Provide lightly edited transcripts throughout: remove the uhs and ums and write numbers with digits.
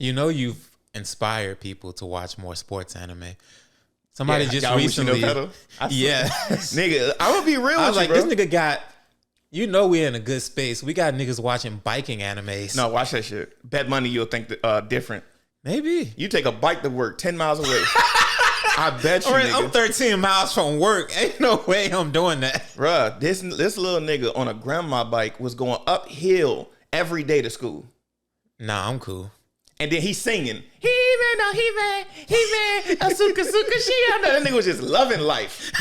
You know you've inspired people to watch more sports anime. Somebody just y'all recently, nigga, I'm gonna be real I with was like, you, bro. this nigga got. You know we're in a good space. We got niggas watching biking animes. No, watch that shit. Bet money you'll think different. Maybe. You take a bike to work 10 miles away. I bet you, nigga. I'm 13 miles from work. Ain't no way I'm doing that. Bruh, this little nigga on a grandma bike was going uphill every day to school. Nah, I'm cool. And then he's singing. He-man, Asuka, Shia. That nigga was just loving life.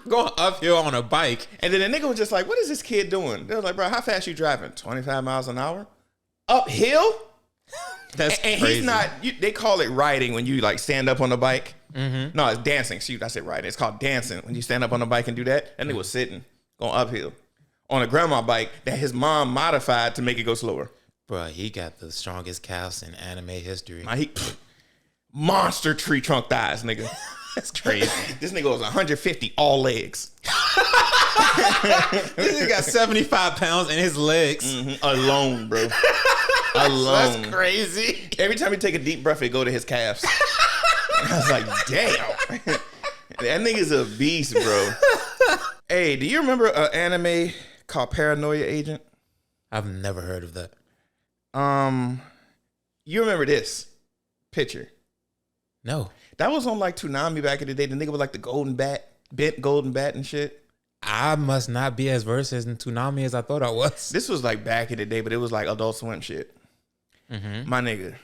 Going uphill on a bike. And then the nigga was just like, what is this kid doing? They was like, bro, how fast you driving? 25 miles an hour? Uphill? That's and crazy. he's not, they call it riding when you like stand up on the bike. Mm-hmm. No, it's dancing. Shoot, I said riding. It's called dancing. When you stand up on the bike and do that, that nigga was sitting, going uphill on a grandma bike that his mom modified to make it go slower. Bro, he got the strongest calves in anime history. Monster tree trunk thighs, nigga. That's crazy. This nigga was 150 all legs. This nigga got 75 pounds in his legs. Mm-hmm. Alone, bro. Alone. That's crazy. Every time he take a deep breath, it go to his calves. I was like, damn. That nigga's a beast, bro. Hey, do you remember an anime called Paranoia Agent? I've never heard of that. You remember this picture? No. That was on like Toonami back in the day. The nigga with like the golden bat, bent golden bat and shit. I must not be as versed in Toonami as I thought I was. This was like back in the day, but it was like Adult Swim shit. Mm-hmm. My nigga.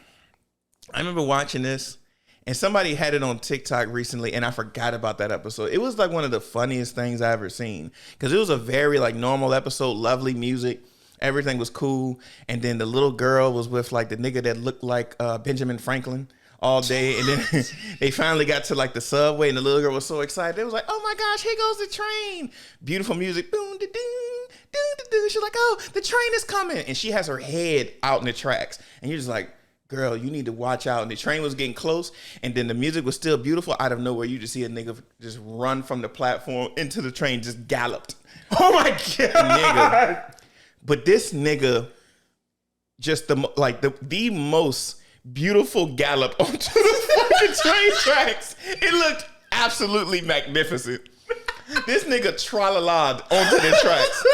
I remember watching this and somebody had it on TikTok recently and I forgot about that episode. It was like one of the funniest things I ever seen because it was a very like normal episode, lovely music. Everything was cool. And then the little girl was with like the nigga that looked like Benjamin Franklin all day. And then they finally got to like the subway and the little girl was so excited. They was like, oh my gosh, here goes the train. Beautiful music. Boom, da, ding, ding, da, ding. She's like, oh, the train is coming. And she has her head out in the tracks. And you're just like, girl, you need to watch out. And the train was getting close. And then the music was still beautiful. Out of nowhere, you just see a nigga just run from the platform into the train, just galloped. Oh my God. Nigga. But this nigga, just the most beautiful gallop onto the fucking train tracks. It looked absolutely magnificent. This nigga tra-la-la'd onto the tracks.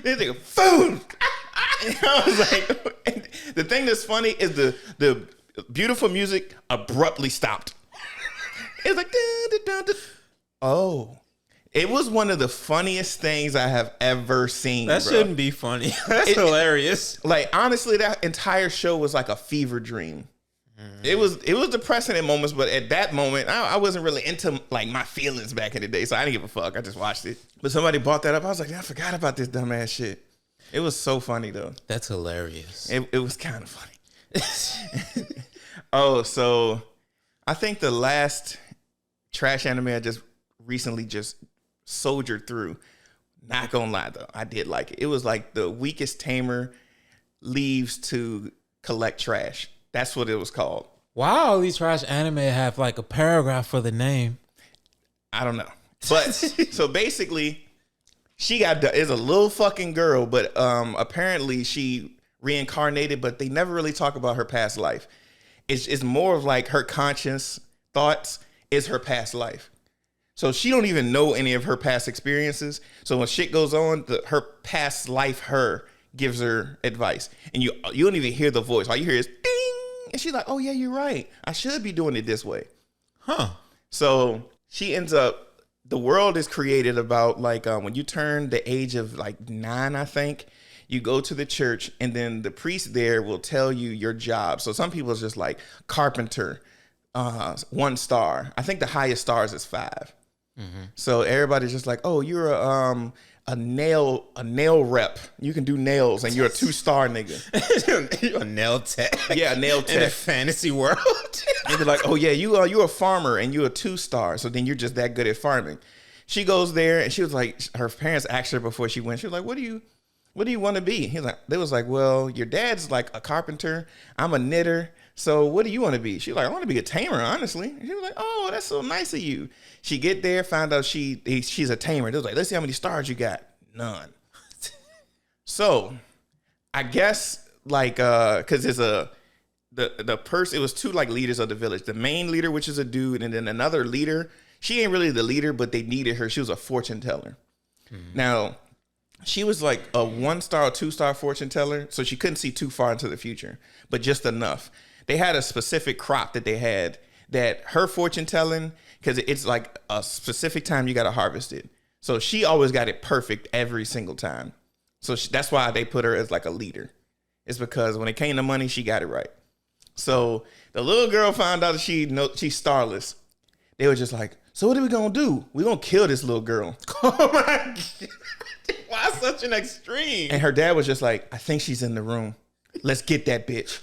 This nigga, food. I was like, the thing that's funny is the beautiful music abruptly stopped. It was like, dun, dun, dun, dun. Oh. It was one of the funniest things I have ever seen. That bro. shouldn't be funny. That's hilarious. Like, honestly, that entire show was like a fever dream. It was depressing at moments, but at that moment, I wasn't really into like my feelings back in the day, so I didn't give a fuck. I just watched it. But somebody brought that up. I was like, I forgot about this dumbass shit. It was so funny though. That's hilarious. It was kind of funny. Oh, so I think the last trash anime I just recently soldiered through. Not gonna lie though, I did like it. It was like the weakest tamer leaves to collect trash. That's what it was called. Wow, all these trash anime have like a paragraph for the name. I don't know. But so basically, she is a little fucking girl, but apparently she reincarnated, but they never really talk about her past life. It's more of like her conscious thoughts is her past life. So she don't even know any of her past experiences. So when shit goes on, her past life gives her advice. And you don't even hear the voice. All you hear is ding. And she's like, oh yeah, you're right. I should be doing it this way. Huh. So she ends up, the world is created about like when you turn the age of like 9, I think, you go to the church and then the priest there will tell you your job. So some people is just like carpenter, 1 star. I think the highest stars is 5. Mm-hmm. So everybody's just like, oh, you're a nail rep. You can do nails, and you're a 2-star nigga. You're a nail tech. Yeah, a nail tech In a fantasy world. And they're like, oh yeah, you're a farmer, and you're a 2-star. So then you're just that good at farming. She goes there, and she was like, her parents asked her before she went. She was like, what do you want to be? They was like, well, your dad's like a carpenter. I'm a knitter. So what do you want to be? She was like, I want to be a tamer, honestly. And she was like, oh, that's so nice of you. She get there, found out she's a tamer. They was like, let's see how many stars you got. None. So I guess like because it's the person. It was two like leaders of the village. The main leader, which is a dude, and then another leader. She ain't really the leader, but they needed her. She was a fortune teller. Now, she was like a 1-star or 2-star fortune teller, so she couldn't see too far into the future, but just enough. They had a specific crop that they had that her fortune telling, because it's like a specific time you got to harvest it. So she always got it perfect every single time. So that's why they put her as like a leader. It's because when it came to money, she got it right. So the little girl found out that she's starless. They were just like, so what are we going to do? We're going to kill this little girl. Oh my God. Why such an extreme? And her dad was just like, I think she's in the room. Let's get that bitch.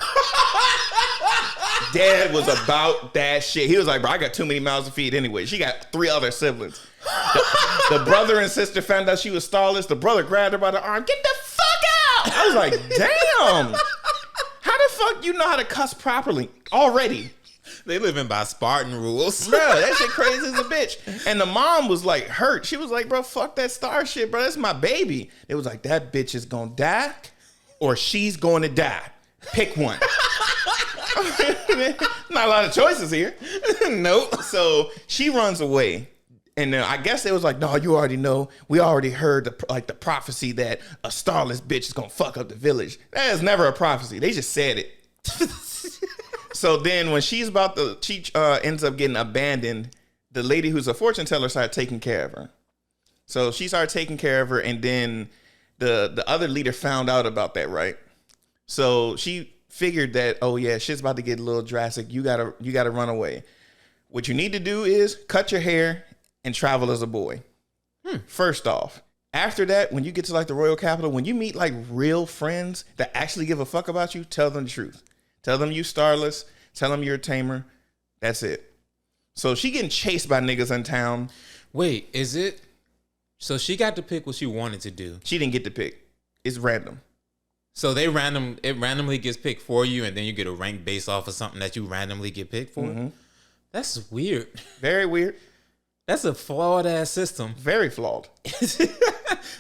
Dad was about that shit. He was like, bro, I got too many mouths to feed anyway. She got 3 other siblings. The brother and sister found out she was starless. The brother grabbed her by the arm. Get the fuck out. I was like, damn. How the fuck you know how to cuss properly already? They living by Spartan rules. Bro, that shit crazy as a bitch. And the mom was like hurt. She was like, bro, fuck that star shit, bro. That's my baby. It was like, that bitch is gonna die or she's going to die. Pick one. Not a lot of choices here. Nope. So she runs away. And then I guess it was like, no, you already know. We already heard the prophecy that a starless bitch is gonna fuck up the village. That is never a prophecy. They just said it. So then when she ends up getting abandoned, the lady who's a fortune teller started taking care of her. So she started taking care of her, and then the other leader found out about that, right? So she figured that, oh yeah, shit's about to get a little drastic. You gotta run away. What you need to do is cut your hair and travel as a boy. First off. After that, when you get to like the royal capital, when you meet like real friends that actually give a fuck about you, tell them the truth. Tell them you starless. Tell them you're a tamer. That's it. So she getting chased by niggas in town. Wait, is it? So she got to pick what she wanted to do. She didn't get to pick. It's random. So it randomly gets picked for you, and then you get a rank based off of something that you randomly get picked for. Mm-hmm. That's weird. Very weird. That's a flawed ass system. Very flawed.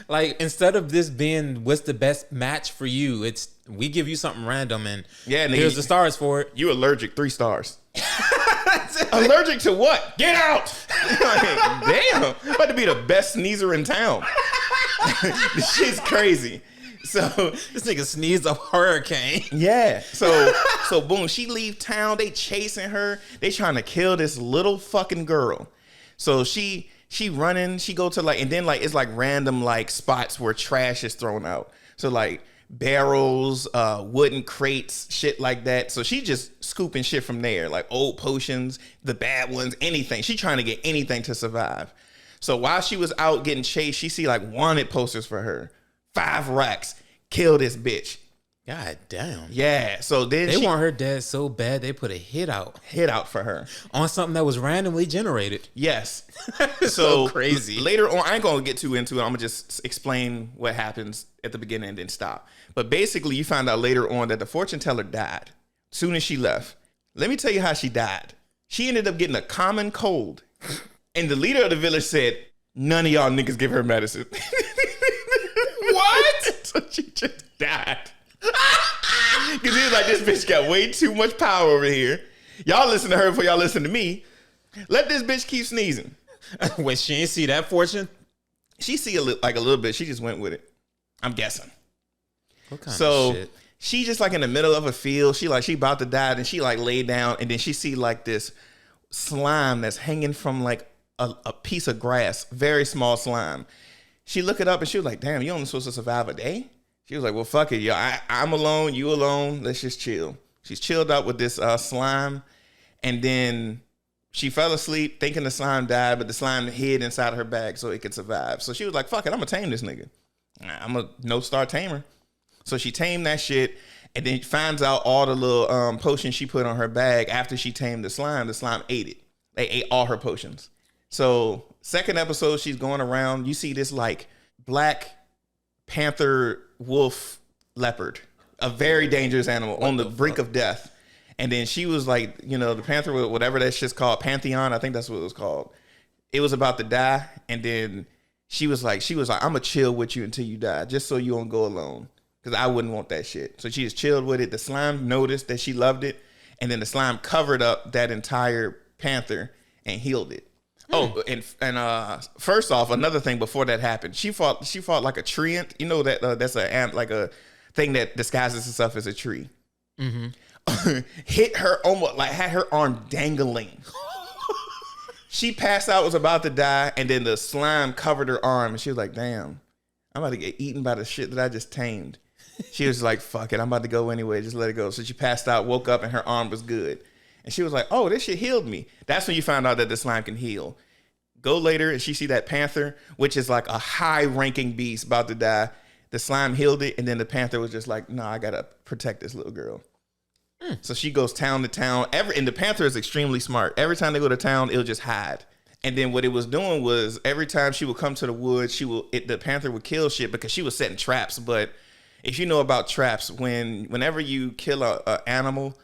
Like, instead of this being what's the best match for you, it's we give you something random and here's the stars for it. You allergic, 3 stars. Allergic to what? Get out! Like, damn, I'm about to be the best sneezer in town. This shit's crazy. So this nigga sneezed a hurricane. Yeah. So boom, she leave town. They chasing her. They trying to kill this little fucking girl. So she running. She go to like, and then like it's like random like spots where trash is thrown out. So like barrels, wooden crates, shit like that. So she just scooping shit from there, like old potions, the bad ones, anything. She trying to get anything to survive. So while she was out getting chased, she see like wanted posters for her. 5 racks. Kill this bitch. God damn. Yeah. So then they want her dead so bad they put a hit out for her on something that was randomly generated. Yes. So crazy. Later on, I ain't gonna get too into it. I'm gonna just explain what happens at the beginning and then stop. But basically, you find out later on that the fortune teller died soon as she left. Let me tell you how she died. She ended up getting a common cold, and the leader of the village said, "None of y'all niggas give her medicine." What? So she just died. Because he was like, this bitch got way too much power over here. Y'all listen to her before y'all listen to me. Let this bitch keep sneezing. Wait, she ain't see that fortune? She see a little bit. She just went with it. I'm guessing. What kind of shit? She just like in the middle of a field. She about to die. And she like lay down. And then she see like this slime that's hanging from like a piece of grass. Very small slime. She look it up and she was like, damn, you only supposed to survive a day? She was like, well, fuck it, yo. I'm alone, you alone. Let's just chill. She's chilled out with this slime. And then she fell asleep thinking the slime died, but the slime hid inside of her bag so it could survive. So she was like, fuck it, I'm going to tame this nigga. I'm a no-star tamer. So she tamed that shit and then finds out all the little potions she put on her bag after she tamed the slime ate it. They ate all her potions. So second episode, she's going around. You see this like black panther, wolf, leopard, a very dangerous animal on the brink of death. And then she was like, you know, the panther, whatever that shit's called, Pantheon, I think that's what it was called. It was about to die. And then she was like, I'm gonna chill with you until you die, just so you don't go alone. because I wouldn't want that shit. So she just chilled with it. The slime noticed that she loved it, and then the slime covered up that entire panther and healed it. Oh, and first off, another thing before that happened, she fought like a treant. You know that that's a thing that disguises itself as a tree. Mm-hmm. Hit her almost like had her arm dangling. She passed out, was about to die, and then the slime covered her arm, and she was like, "Damn, I'm about to get eaten by the shit that I just tamed." She was like, "Fuck it, I'm about to go anyway. Just let it go." So she passed out, woke up, and her arm was good. And she was like, "Oh, this shit healed me." That's when you found out that the slime can heal. Go later and she see that panther, which is like a high-ranking beast about to die. The slime healed it, and then the panther was just like, "Nah, I gotta protect this little girl." So she goes town to town. And the panther is extremely smart. Every time they go to town, it'll just hide. And then what it was doing was every time she would come to the woods, the panther would kill shit because she was setting traps. But if you know about traps, whenever you kill a animal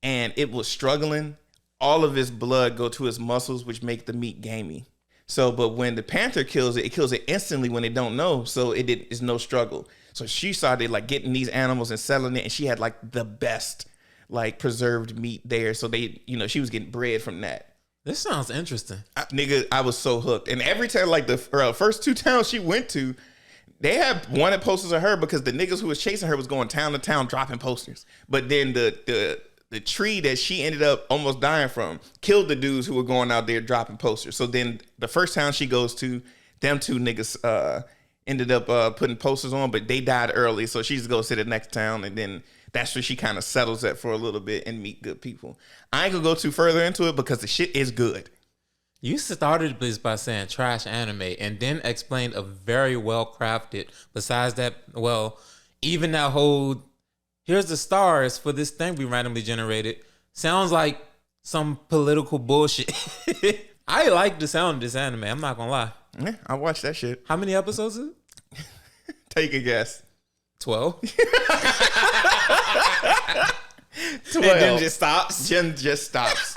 and it was struggling, all of its blood go to its muscles, which make the meat gamey. So, but when the panther kills it kills it instantly when they don't know. So it's no struggle. So she started like getting these animals and selling it, and she had like the best like preserved meat there. So she was getting bread from that. This sounds interesting. I was so hooked. And every time, like the first 2 towns she went to, they had wanted posters of her because the niggas who was chasing her was going town to town dropping posters. But then the tree that she ended up almost dying from killed the dudes who were going out there dropping posters. So then the first town she goes to, them 2 niggas ended up putting posters on, but they died early. So she just goes to the next town, and then that's where she kind of settles at for a little bit and meet good people. I ain't gonna go too further into it because the shit is good. You started this by saying trash anime and then explained a very well crafted, besides that, well, even that whole, here's the stars for this thing we randomly generated, sounds like some political bullshit. I like the sound of this anime, I'm not gonna lie. Yeah, I watched that shit. How many episodes is it? Take a guess. 12. 12. And then just stops. Just stops.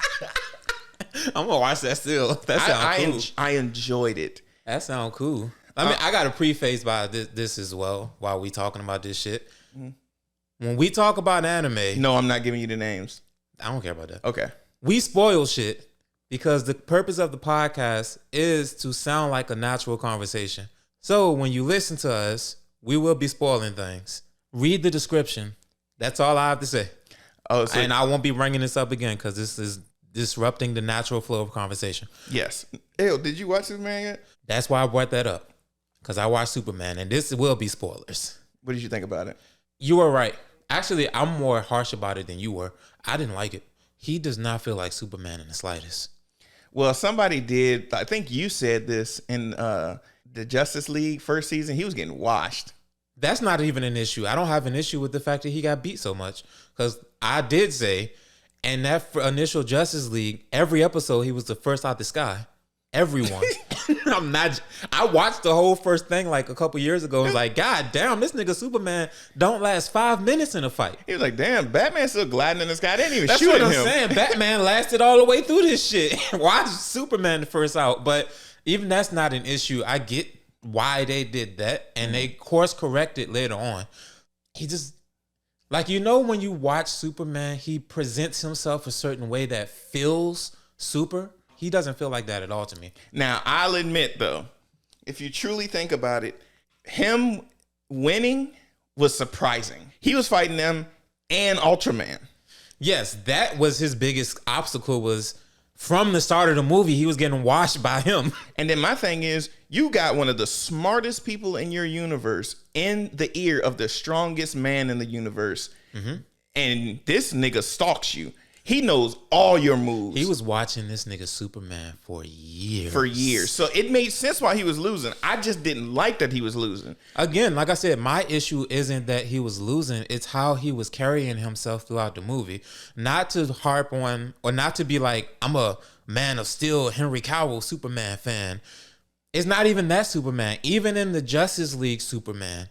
I'm gonna watch that still. That sounds cool. I enjoyed it. That sounds cool. I mean, I got to preface by this as well while we talking about this shit. Mm-hmm. When we talk about anime, no, I'm not giving you the names. I don't care about that. Okay. We spoil shit because the purpose of the podcast is to sound like a natural conversation. So when you listen to us, we will be spoiling things. Read the description. That's all I have to say. Oh, and I won't be bringing this up again because this is disrupting the natural flow of conversation. Yes. Ew, did you watch Superman yet? That's why I brought that up, because I watched Superman, and this will be spoilers. What did you think about it? You were right. Actually, I'm more harsh about it than you were. I didn't like it. He does not feel like Superman in the slightest. Well, somebody did. I think you said this in the Justice League first season. He was getting washed. That's not even an issue. I don't have an issue with the fact that he got beat so much, because I did say in that initial Justice League, every episode he was the first out the sky. Everyone. I watched the whole first thing like a couple years ago. I was like, God damn, this nigga Superman don't last 5 minutes in a fight. He was like, damn, Batman's still gliding in the sky. They didn't even That's shoot what at I'm him. saying. Batman lasted all the way through this shit. Why is Superman the first out? But even that's not an issue. I get why they did that, and they course corrected later on. He just, like, you know, when you watch Superman, he presents himself a certain way that feels super. He doesn't feel like that at all to me. Now, I'll admit, though, if you truly think about it, him winning was surprising. He was fighting them and Ultraman. Yes, that was his biggest obstacle, was from the start of the movie, he was getting washed by him. And then my thing is, you got one of the smartest people in your universe in the ear of the strongest man in the universe. Mm-hmm. And this nigga stalks you. He knows all your moves. He was watching this nigga Superman for years. So it made sense why he was losing. I just didn't like that he was losing. Again, like I said, my issue isn't that he was losing. It's how he was carrying himself throughout the movie. Not to harp on, or not to be like, I'm a Man of Steel, Henry Cavill Superman fan. It's not even that Superman. Even in the Justice League Superman,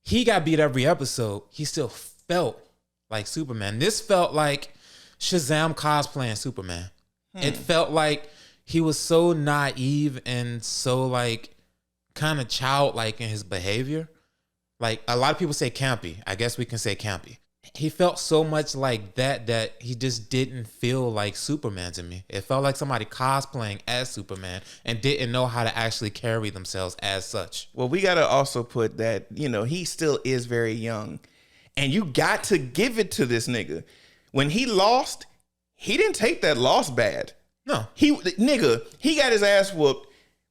he got beat every episode. He still felt like Superman. This felt like Shazam cosplaying Superman. It felt like he was so naive and so like kind of childlike in his behavior. like a lot of people say campy. I guess we can say campy. He felt so much like that he just didn't feel like Superman to me. It felt like somebody cosplaying as Superman and didn't know how to actually carry themselves as such. Well, we got to also put that, he still is very young. And you got to give it to this nigga. When he lost, he didn't take that loss bad. No. He got his ass whooped,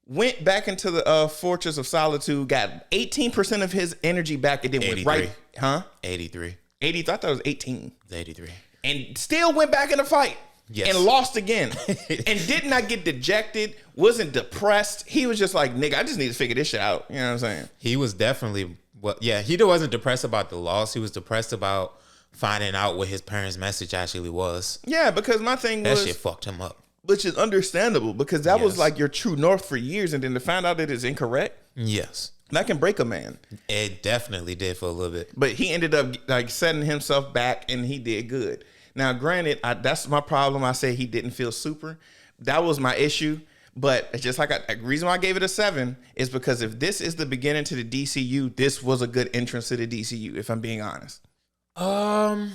went back into the Fortress of Solitude, got 18% of his energy back, and then 83. went right. Huh? 83. 80, I thought it was 18. It's 83. And still went back in the fight. Yes. And lost again. And did not get dejected, wasn't depressed. He was just like, nigga, I just need to figure this shit out. You know what I'm saying? He was definitely, he wasn't depressed about the loss. He was depressed about finding out what his parents' message actually was. Yeah, because my thing was... That shit fucked him up. Which is understandable, because that was like your true north for years, and then to find out that it's incorrect... Yes. That can break a man. It definitely did for a little bit. But he ended up like setting himself back, and he did good. Now, granted, that's my problem. I say he didn't feel super. That was my issue. But it's just like the reason why I gave it a 7 is because if this is the beginning to the DCU, this was a good entrance to the DCU, if I'm being honest. I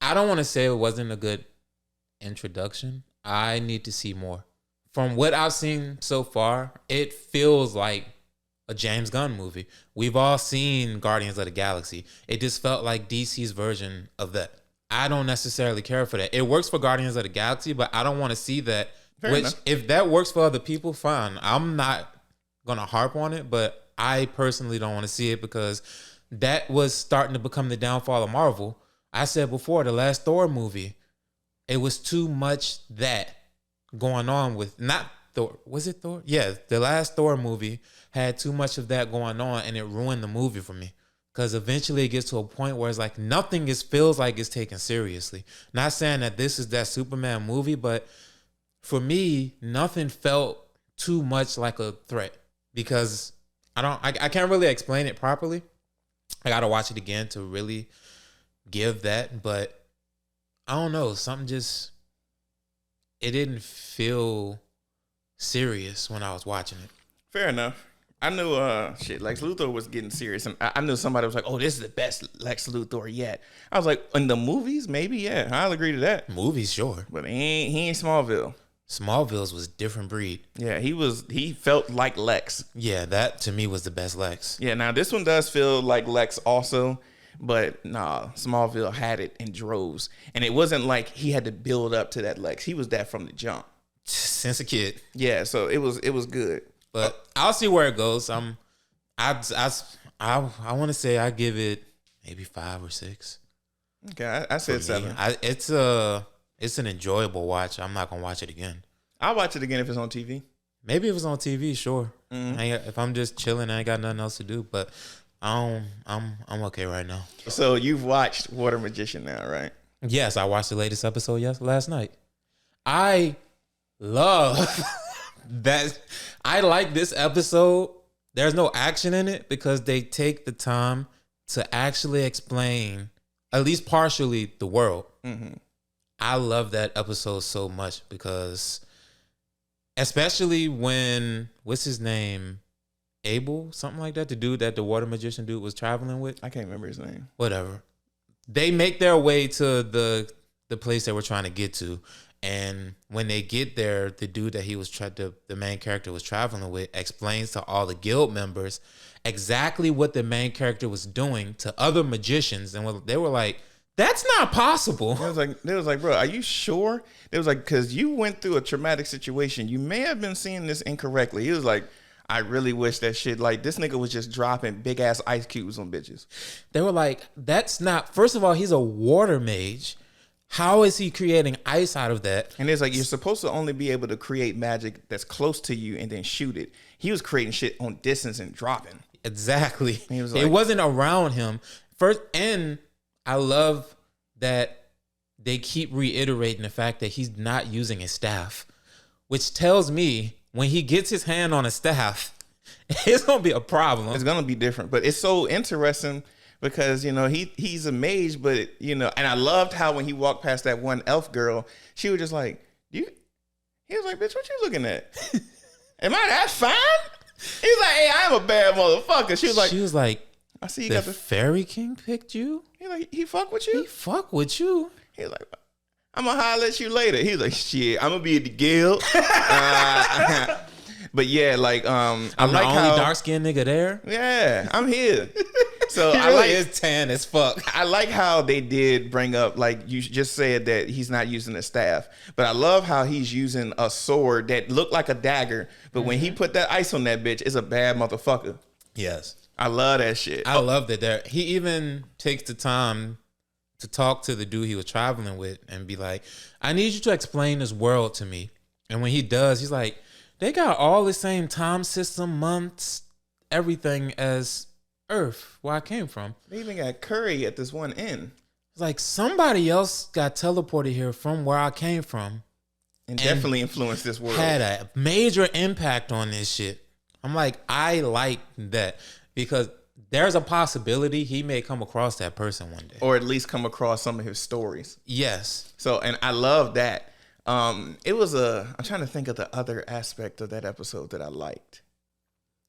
don't want to say it wasn't a good introduction. I need to see more. From what I've seen so far, it feels like a James Gunn movie. We've all seen Guardians of the Galaxy. It just felt like DC's version of that. I don't necessarily care for that. It works for Guardians of the Galaxy, but I don't want to see that. Fair enough. If that works for other people, fine. I'm not going to harp on it, but I personally don't want to see it because that was starting to become the downfall of Marvel. I said before, the last Thor movie, it was too much that going on with, not Thor. Was it Thor? Yeah, the last Thor movie had too much of that going on, and it ruined the movie for me. Because eventually it gets to a point where it's like nothing feels like it's taken seriously. Not saying that this is that Superman movie, but for me, nothing felt too much like a threat. Because I can't really explain it properly. I gotta watch it again to really give that, but I don't know. Something just, it didn't feel serious when I was watching it. Fair enough. I knew Lex Luthor was getting serious, and I knew somebody was like, "Oh, this is the best Lex Luthor yet." I was like, "In the movies, maybe, yeah, I'll agree to that." Movies, sure, but he ain't Smallville. Smallville's was different breed. Yeah, he felt like Lex. Yeah, that to me was the best Lex. Yeah, now this one does feel like Lex also, but nah, Smallville had it in droves, and it wasn't like he had to build up to that Lex. He was that from the jump since a kid. Yeah, so it was good. But I'll see where it goes. I want to say I give it maybe 5 or 6. Okay, I said 7. It's an enjoyable watch. I'm not gonna watch it again. I'll watch it again if it's on TV. Maybe if it's on TV, sure. Mm-hmm. If I'm just chilling, I ain't got nothing else to do. But I'm okay right now. So you've watched Water Magician now, right? Yes, I watched the latest episode last night. I love that. I like this episode. There's no action in it because they take the time to actually explain, at least partially, the world. Mm-hmm. I love that episode so much because, especially when, what's his name? Abel, something like that, the dude that the water magician dude was traveling with. I can't remember his name. Whatever. They make their way to the place they were trying to get to. And when they get there, the dude that the main character was traveling with explains to all the guild members exactly what the main character was doing to other magicians. And they were like, that's not possible. They was like, bro, are you sure? They was like, because you went through a traumatic situation. You may have been seeing this incorrectly. He was like, I really wish that shit, like, this nigga was just dropping big ass ice cubes on bitches. They were like, that's not, first of all, he's a water mage. How is he creating ice out of that? And it's like, you're supposed to only be able to create magic that's close to you and then shoot it. He was creating shit on distance and dropping. Exactly. He was like, it wasn't around him. First, and I love that they keep reiterating the fact that he's not using his staff, which tells me when he gets his hand on a staff, it's going to be a problem. It's going to be different. But it's so interesting because, he's a mage, but, and I loved how when he walked past that one elf girl, she was just like, he was like, bitch, what you looking at? Am I that fine? He was like, hey, I'm a bad motherfucker. She was like, I see you The got the Fairy King picked you? he fuck with you? He fuck with you? He's like, I'm gonna holler at you later. He's like, shit, I'm gonna be at the guild. But yeah, like I'm I the like only how dark skinned nigga there. yeah, I'm here. So He I really like is tan as fuck. I like how they did bring up, like you just said, that he's not using a staff, but I love how he's using a sword that looked like a dagger, but when he put that ice on that bitch, it's a bad motherfucker. Yes. I love that shit. I love that there. He even takes the time to talk to the dude he was traveling with and be like, I need you to explain this world to me. And when he does, he's like, they got all the same time system, months, everything as Earth, where I came from. They even got curry at this one end. It's like somebody else got teleported here from where I came from. And definitely influenced this world. Had a major impact on this shit. I'm like, I like that because there's a possibility he may come across that person one day. Or at least come across some of his stories. Yes. So, and I love that. It was I'm trying to think of the other aspect of that episode that I liked.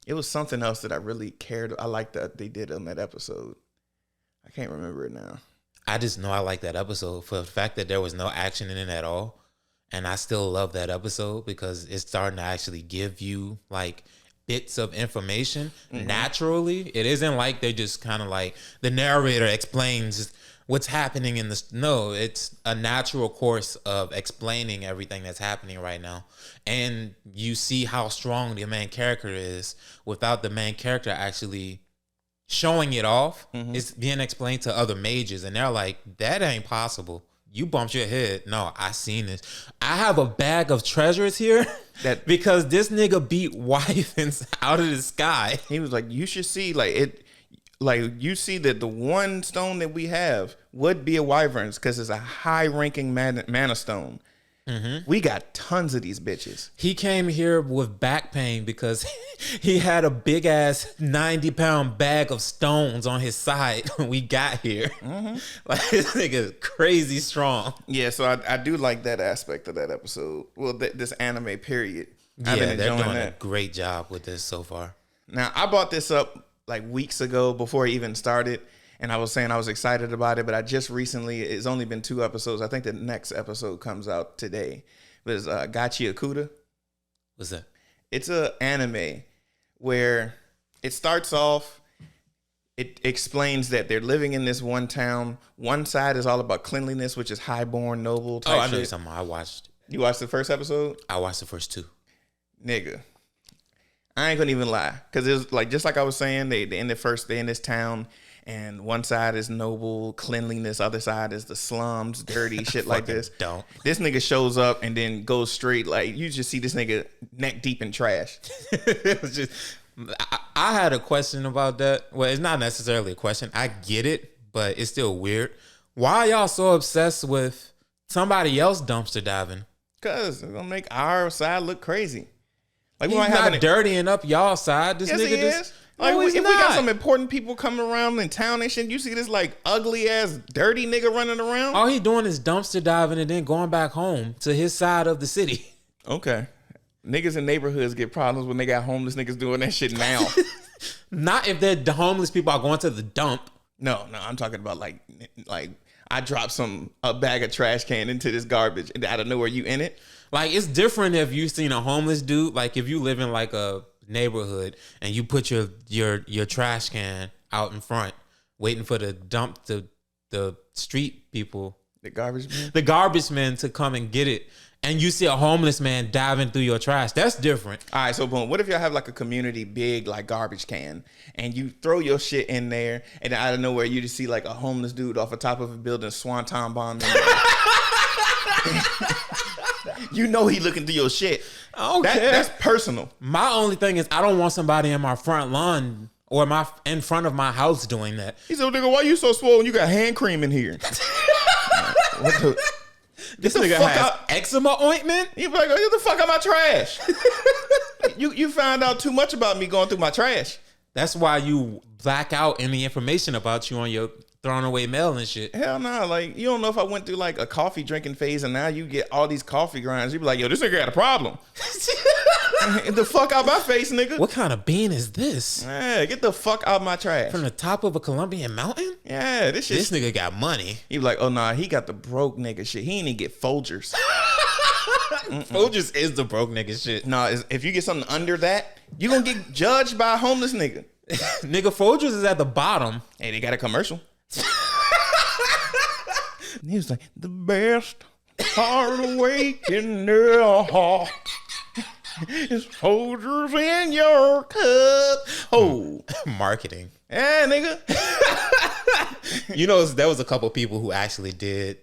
It was something else that I really cared. I liked that they did on that episode. I can't remember it now. I just know I like that episode for the fact that there was no action in it at all. And I still love that episode because it's starting to actually give you like bits of information naturally. It isn't like they just kind of like the narrator explains what's happening in this. No, it's a natural course of explaining everything that's happening right now. And you see how strong the main character is without the main character actually showing it off. It's being explained to other mages and they're like, that ain't possible. You bumped your head. No, I seen this. I have a bag of treasures here that because this nigga beat Wyverns out of the sky. He was like, you should see like it. Like you see that the one stone that we have would be a Wyvern's because it's a high-ranking mana stone. We got tons of these bitches. He came here with back pain because he had a big ass 90-pound bag of stones on his side when we got here. Like this nigga is crazy strong. Yeah, so I do like that aspect of that episode. Well, this anime period. I've been they're enjoying doing that. a great job with this so far. Now I brought this up like weeks ago before it even started. And I was saying I was excited about it, but I just recently, it's only been 2 episodes. I think the next episode comes out today. But it's Gachiakuta. What's that? It's a anime where it starts off, it explains that they're living in this one town. One side is all about cleanliness, which is highborn, noble type I know shit. something. I watched. You watched the first episode? I watched the first 2. Nigga. I ain't gonna even lie. Because it's like, just like I was saying, they in this town. And one side is noble, cleanliness. Other side is the slums, dirty shit like this. Don't. This nigga shows up and then goes straight. Like, you just see this nigga neck deep in trash. It was just, I had a question about that. Well, it's not necessarily a question. I get it, but it's still weird. Why are y'all so obsessed with somebody else dumpster diving? Because it's going to make our side look crazy. Like, He's not dirtying up y'all side. This yes, nigga he just... is. Like, No, if we not. got some important people coming around in town and shit, you see this like ugly ass dirty nigga running around. All he doing is dumpster diving and then going back home to his side of the city. Okay. Niggas in neighborhoods get problems when they got homeless niggas doing that shit now. Not if the homeless people are going to the dump. No, I'm talking about like I dropped a bag of trash can into this garbage and out of nowhere you in it. Like it's different if you seen a homeless dude. Like if you live in like a neighborhood and you put your trash can out in front waiting for the street people, the garbage men to come and get it, and you see a homeless man diving through your trash. That's different. All right, so boom, what if y'all have like a community big like garbage can and you throw your shit in there and out of nowhere you just see like a homeless dude off the top of a building swanton bomb in there. You know he looking through your shit. I don't care. That's personal. My only thing is I don't want somebody in my front lawn or in front of my house doing that. He said, nigga, why you so swollen? You got hand cream in here. This nigga has eczema ointment? He be like, get the fuck out my trash. You found out too much about me going through my trash. That's why you black out any information about you on your thrown away mail and shit. Hell no. Like, you don't know if I went through like a coffee drinking phase and now you get all these coffee grinds. You be like, yo, this nigga got a problem. Get the fuck out my face, nigga. What kind of bean is this? Yeah, get the fuck out my trash. From the top of a Colombian mountain? Yeah, this shit. This nigga got money. He was like, oh nah, he got the broke nigga shit. He ain't even get Folgers. Folgers is the broke nigga shit. Nah, if you get something under that, you gonna get judged by a homeless nigga. Nigga, Folgers is at the bottom. Hey, they got a commercial. He was like, the best part of waking up is Folgers in your cup. Oh, marketing. Yeah, nigga. You know, there was a couple people who actually did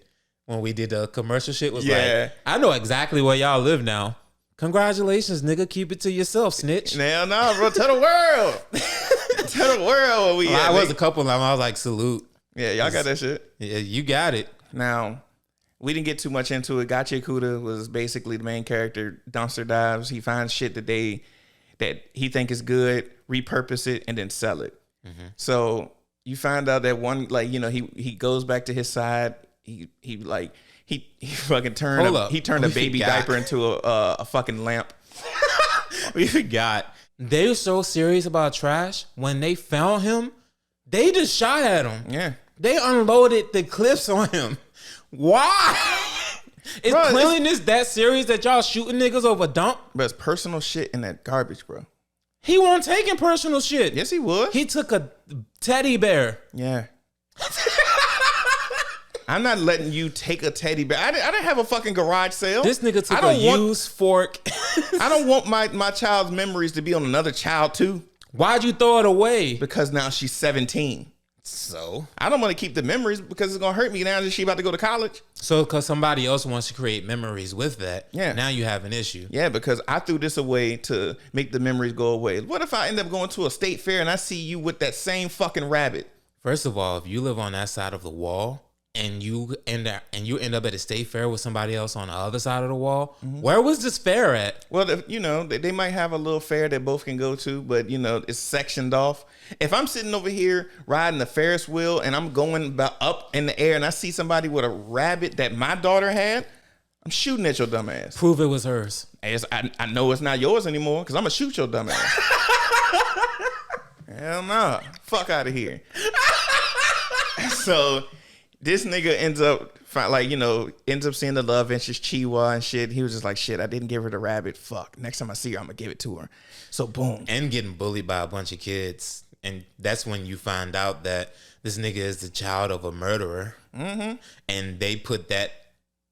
when we did the commercial shit. Was like, I know exactly where y'all live now. Congratulations, nigga. Keep it to yourself, snitch. Hell no, bro. Tell the world. Tell the world what we at. I was a couple of them. I was like, salute. Yeah, y'all got that shit. Yeah, you got it. Now, we didn't get too much into it. Gachiakuta was basically the main character. Dumpster dives. He finds shit that he think is good, repurpose it, and then sell it. Mm-hmm. So you find out that one, like, you know, he goes back to his side. He fucking turned a baby diaper into a fucking lamp. We forgot. They were so serious about trash. When they found him, they just shot at him. Yeah. They unloaded the clips on him. Why? Is cleanliness that serious that y'all shooting niggas over dump? But it's personal shit in that garbage, bro. He won't taking personal shit. Yes, he would. He took a teddy bear. Yeah. I'm not letting you take a teddy bear. I didn't have a fucking garage sale. This nigga took a used fork. I don't want my child's memories to be on another child too. Why'd you throw it away? Because now she's 17. So? I don't want to keep the memories because it's going to hurt me now that she about to go to college. So because somebody else wants to create memories with that, yeah. Now you have an issue. Yeah, because I threw this away to make the memories go away. What if I end up going to a state fair and I see you with that same fucking rabbit? First of all, if you live on that side of the wall, and you end up at a state fair with somebody else on the other side of the wall, mm-hmm. Where was this fair at? Well, you know, they might have a little fair that both can go to, but, you know, it's sectioned off. If I'm sitting over here riding the Ferris wheel and I'm going about up in the air and I see somebody with a rabbit that my daughter had, I'm shooting at your dumb ass. Prove it was hers. I know it's not yours anymore because I'm going to shoot your dumb ass. Hell no. Fuck out of here. So... this nigga ends up seeing the love interest Chiwa and shit. He was just like, shit, I didn't give her the rabbit. Fuck. Next time I see her, I'm gonna give it to her. So boom. And getting bullied by a bunch of kids. And that's when you find out that this nigga is the child of a murderer. Mm-hmm. And they put that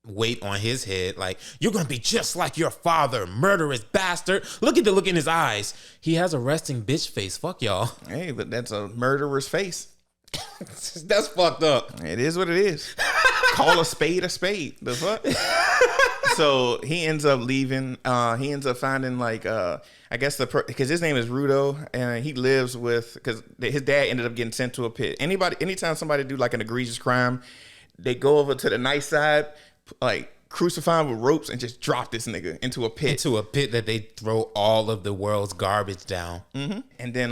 weight on his head. Like, you're gonna be just like your father, murderous bastard. Look at the look in his eyes. He has a resting bitch face. Fuck y'all. Hey, but that's a murderer's face. That's fucked up. It is what it is. Call a spade a spade. The fuck? So he ends up leaving. He ends up finding I guess because his name is Rudo and he lives with, because his dad ended up getting sent to a pit. Anytime somebody do like an egregious crime, they go over to the nice side, like crucify him with ropes and just drop this nigga into a pit. Into a pit that they throw all of the world's garbage down. Mm-hmm. And then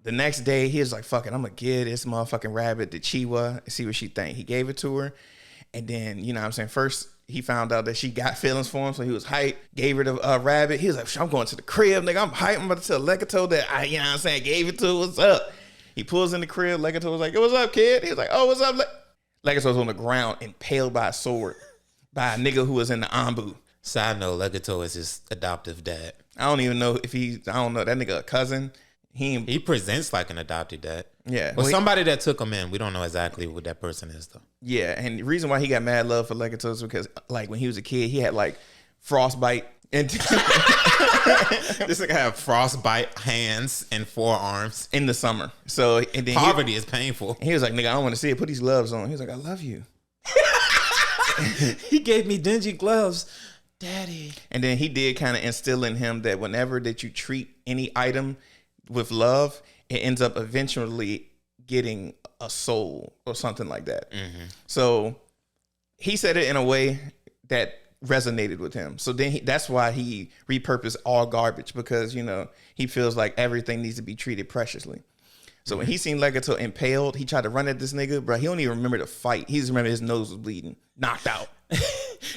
the next day, he was like, fuck it, I'm going to give this motherfucking rabbit to Chiwa and see what she think. He gave it to her. And then, you know what I'm saying, first he found out that she got feelings for him, so he was hyped, gave her the rabbit. He was like, I'm going to the crib, nigga. I'm hyped. I'm about to tell Legato that I, you know what I'm saying, gave it to her. What's up? He pulls in the crib. Legato was like, what's up, kid? He was like, oh, what's up? Legato was on the ground, impaled by a sword by a nigga who was in the ambu. Side note, Legato is his adoptive dad. I don't even know if I don't know, that nigga a cousin. He presents like an adopted dad. Yeah. Well, somebody that took him in. We don't know exactly what that person is, though. Yeah, and the reason why he got mad love for Legato is because, like, when he was a kid, he had, like, frostbite. And this nigga have frostbite hands and forearms. In the summer. So, and then poverty is painful. He was like, nigga, I don't want to see it. Put these gloves on. He was like, I love you. He gave me dingy gloves. Daddy. And then he did kind of instill in him that whenever that you treat any item with love, it ends up eventually getting a soul or something like that. Mm-hmm. So he said it in a way that resonated with him. So then that's why he repurposed all garbage, because, you know, he feels like everything needs to be treated preciously. So when he seen Legato impaled, he tried to run at this nigga, bro. He don't even remember the fight. He just remember his nose was bleeding, knocked out.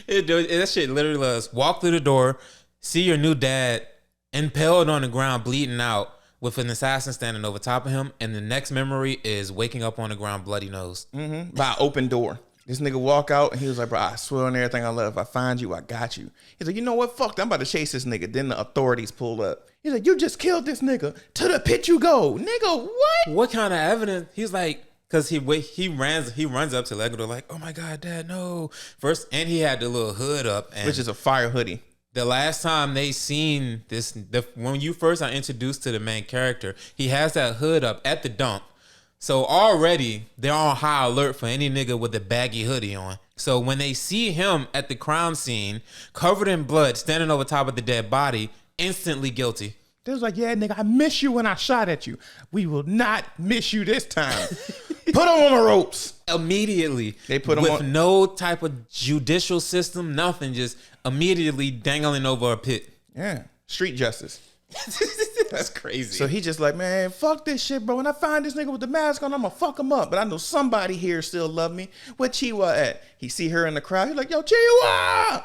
That shit literally was walk through the door, see your new dad impaled on the ground, bleeding out, with an assassin standing over top of him. And the next memory is waking up on the ground, bloody nose. Mm-hmm. By an open door. This nigga walk out and he was like, bro, I swear on everything I love. If I find you, I got you. He's like, you know what? Fuck, I'm about to chase this nigga. Then the authorities pull up. He's like, you just killed this nigga. To the pit you go. Nigga, what? What kind of evidence? He's like, because he runs up to Legudo like, oh my God, Dad, no. First, and he had the little hood up. And which is a fire hoodie. The last time they seen this, when you first are introduced to the main character, he has that hood up at the dump. So already they're on high alert for any nigga with a baggy hoodie on. So when they see him at the crime scene, covered in blood, standing over top of the dead body, instantly guilty. They was like, yeah, nigga, I miss you when I shot at you. We will not miss you this time. Put him on the ropes. Immediately. They put him with on. no type of judicial system, nothing, just immediately dangling over a pit. Yeah, street justice. That's crazy. So he just like, man, fuck this shit, bro. When I find this nigga with the mask on, I'm gonna fuck him up. But I know somebody here still love me. Where Chiwa at? He see her in the crowd. He's like, yo, Chiwa,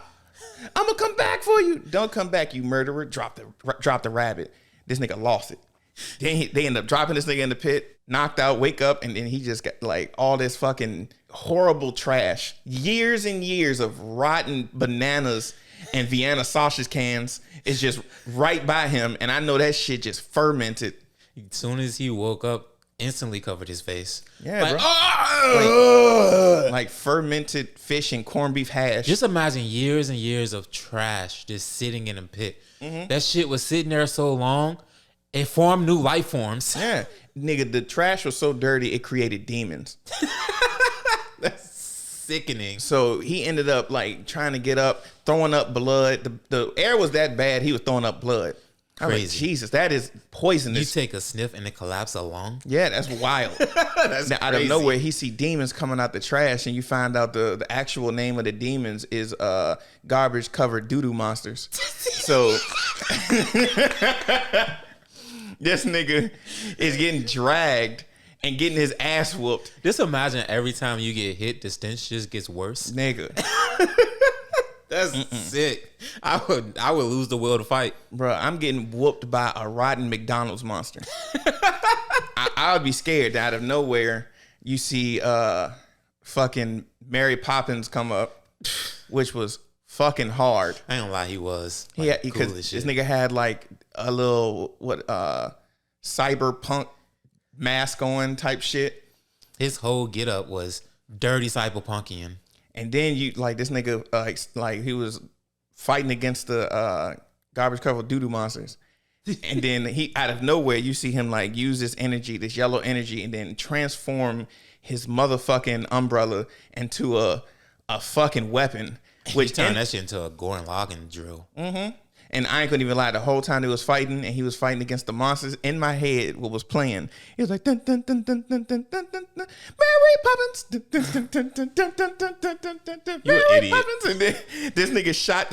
I'm gonna come back for you. Don't come back, you murderer. Drop the rabbit. This nigga lost it. Then they end up dropping this nigga in the pit, knocked out, wake up, and then he just got like all this fucking horrible trash. Years and years of rotten bananas and Vienna sausage cans is just right by him. And I know that shit just fermented. As soon as he woke up, instantly covered his face. Yeah, like, bro. Like fermented fish and corned beef hash. Just imagine years and years of trash just sitting in a pit. Mm-hmm. That shit was sitting there so long, it formed new life forms. Yeah. Nigga, the trash was so dirty, it created demons. That's sickening. So he ended up like trying to get up, throwing up blood. The air was that bad, he was throwing up blood. Crazy. Like, Jesus, that is poisonous. You take a sniff and it collapses a lung? Yeah, that's wild. That's now, out of nowhere, he see demons coming out the trash, and you find out the actual name of the demons is garbage covered doo-doo monsters. So this nigga is getting dragged and getting his ass whooped. Just imagine every time you get hit, the stench just gets worse. Nigga. That's sick. I would lose the will to fight. Bro, I'm getting whooped by a rotten McDonald's monster. I would be scared that out of nowhere you see fucking Mary Poppins come up, which was fucking hard. I ain't gonna lie, he was. Like, yeah, because this nigga had like a little cyberpunk mask on type shit. His whole get up was dirty cyberpunkian. And then you like this nigga like he was fighting against the garbage covered doo-doo monsters. And then he out of nowhere you see him like use this energy, this yellow energy, and then transform his motherfucking umbrella into a fucking weapon. Which turned that shit into a Goran Lagann drill. Mm-hmm. And I ain't gonna even lie, the whole time they was fighting and he was fighting against the monsters, in my head what was playing, it was like dun dun dun dun dun dun dun dun dun Mary Poppins dun dun dun dun dun dun dun dun dun dun dun Mary Poppins. And then this nigga shot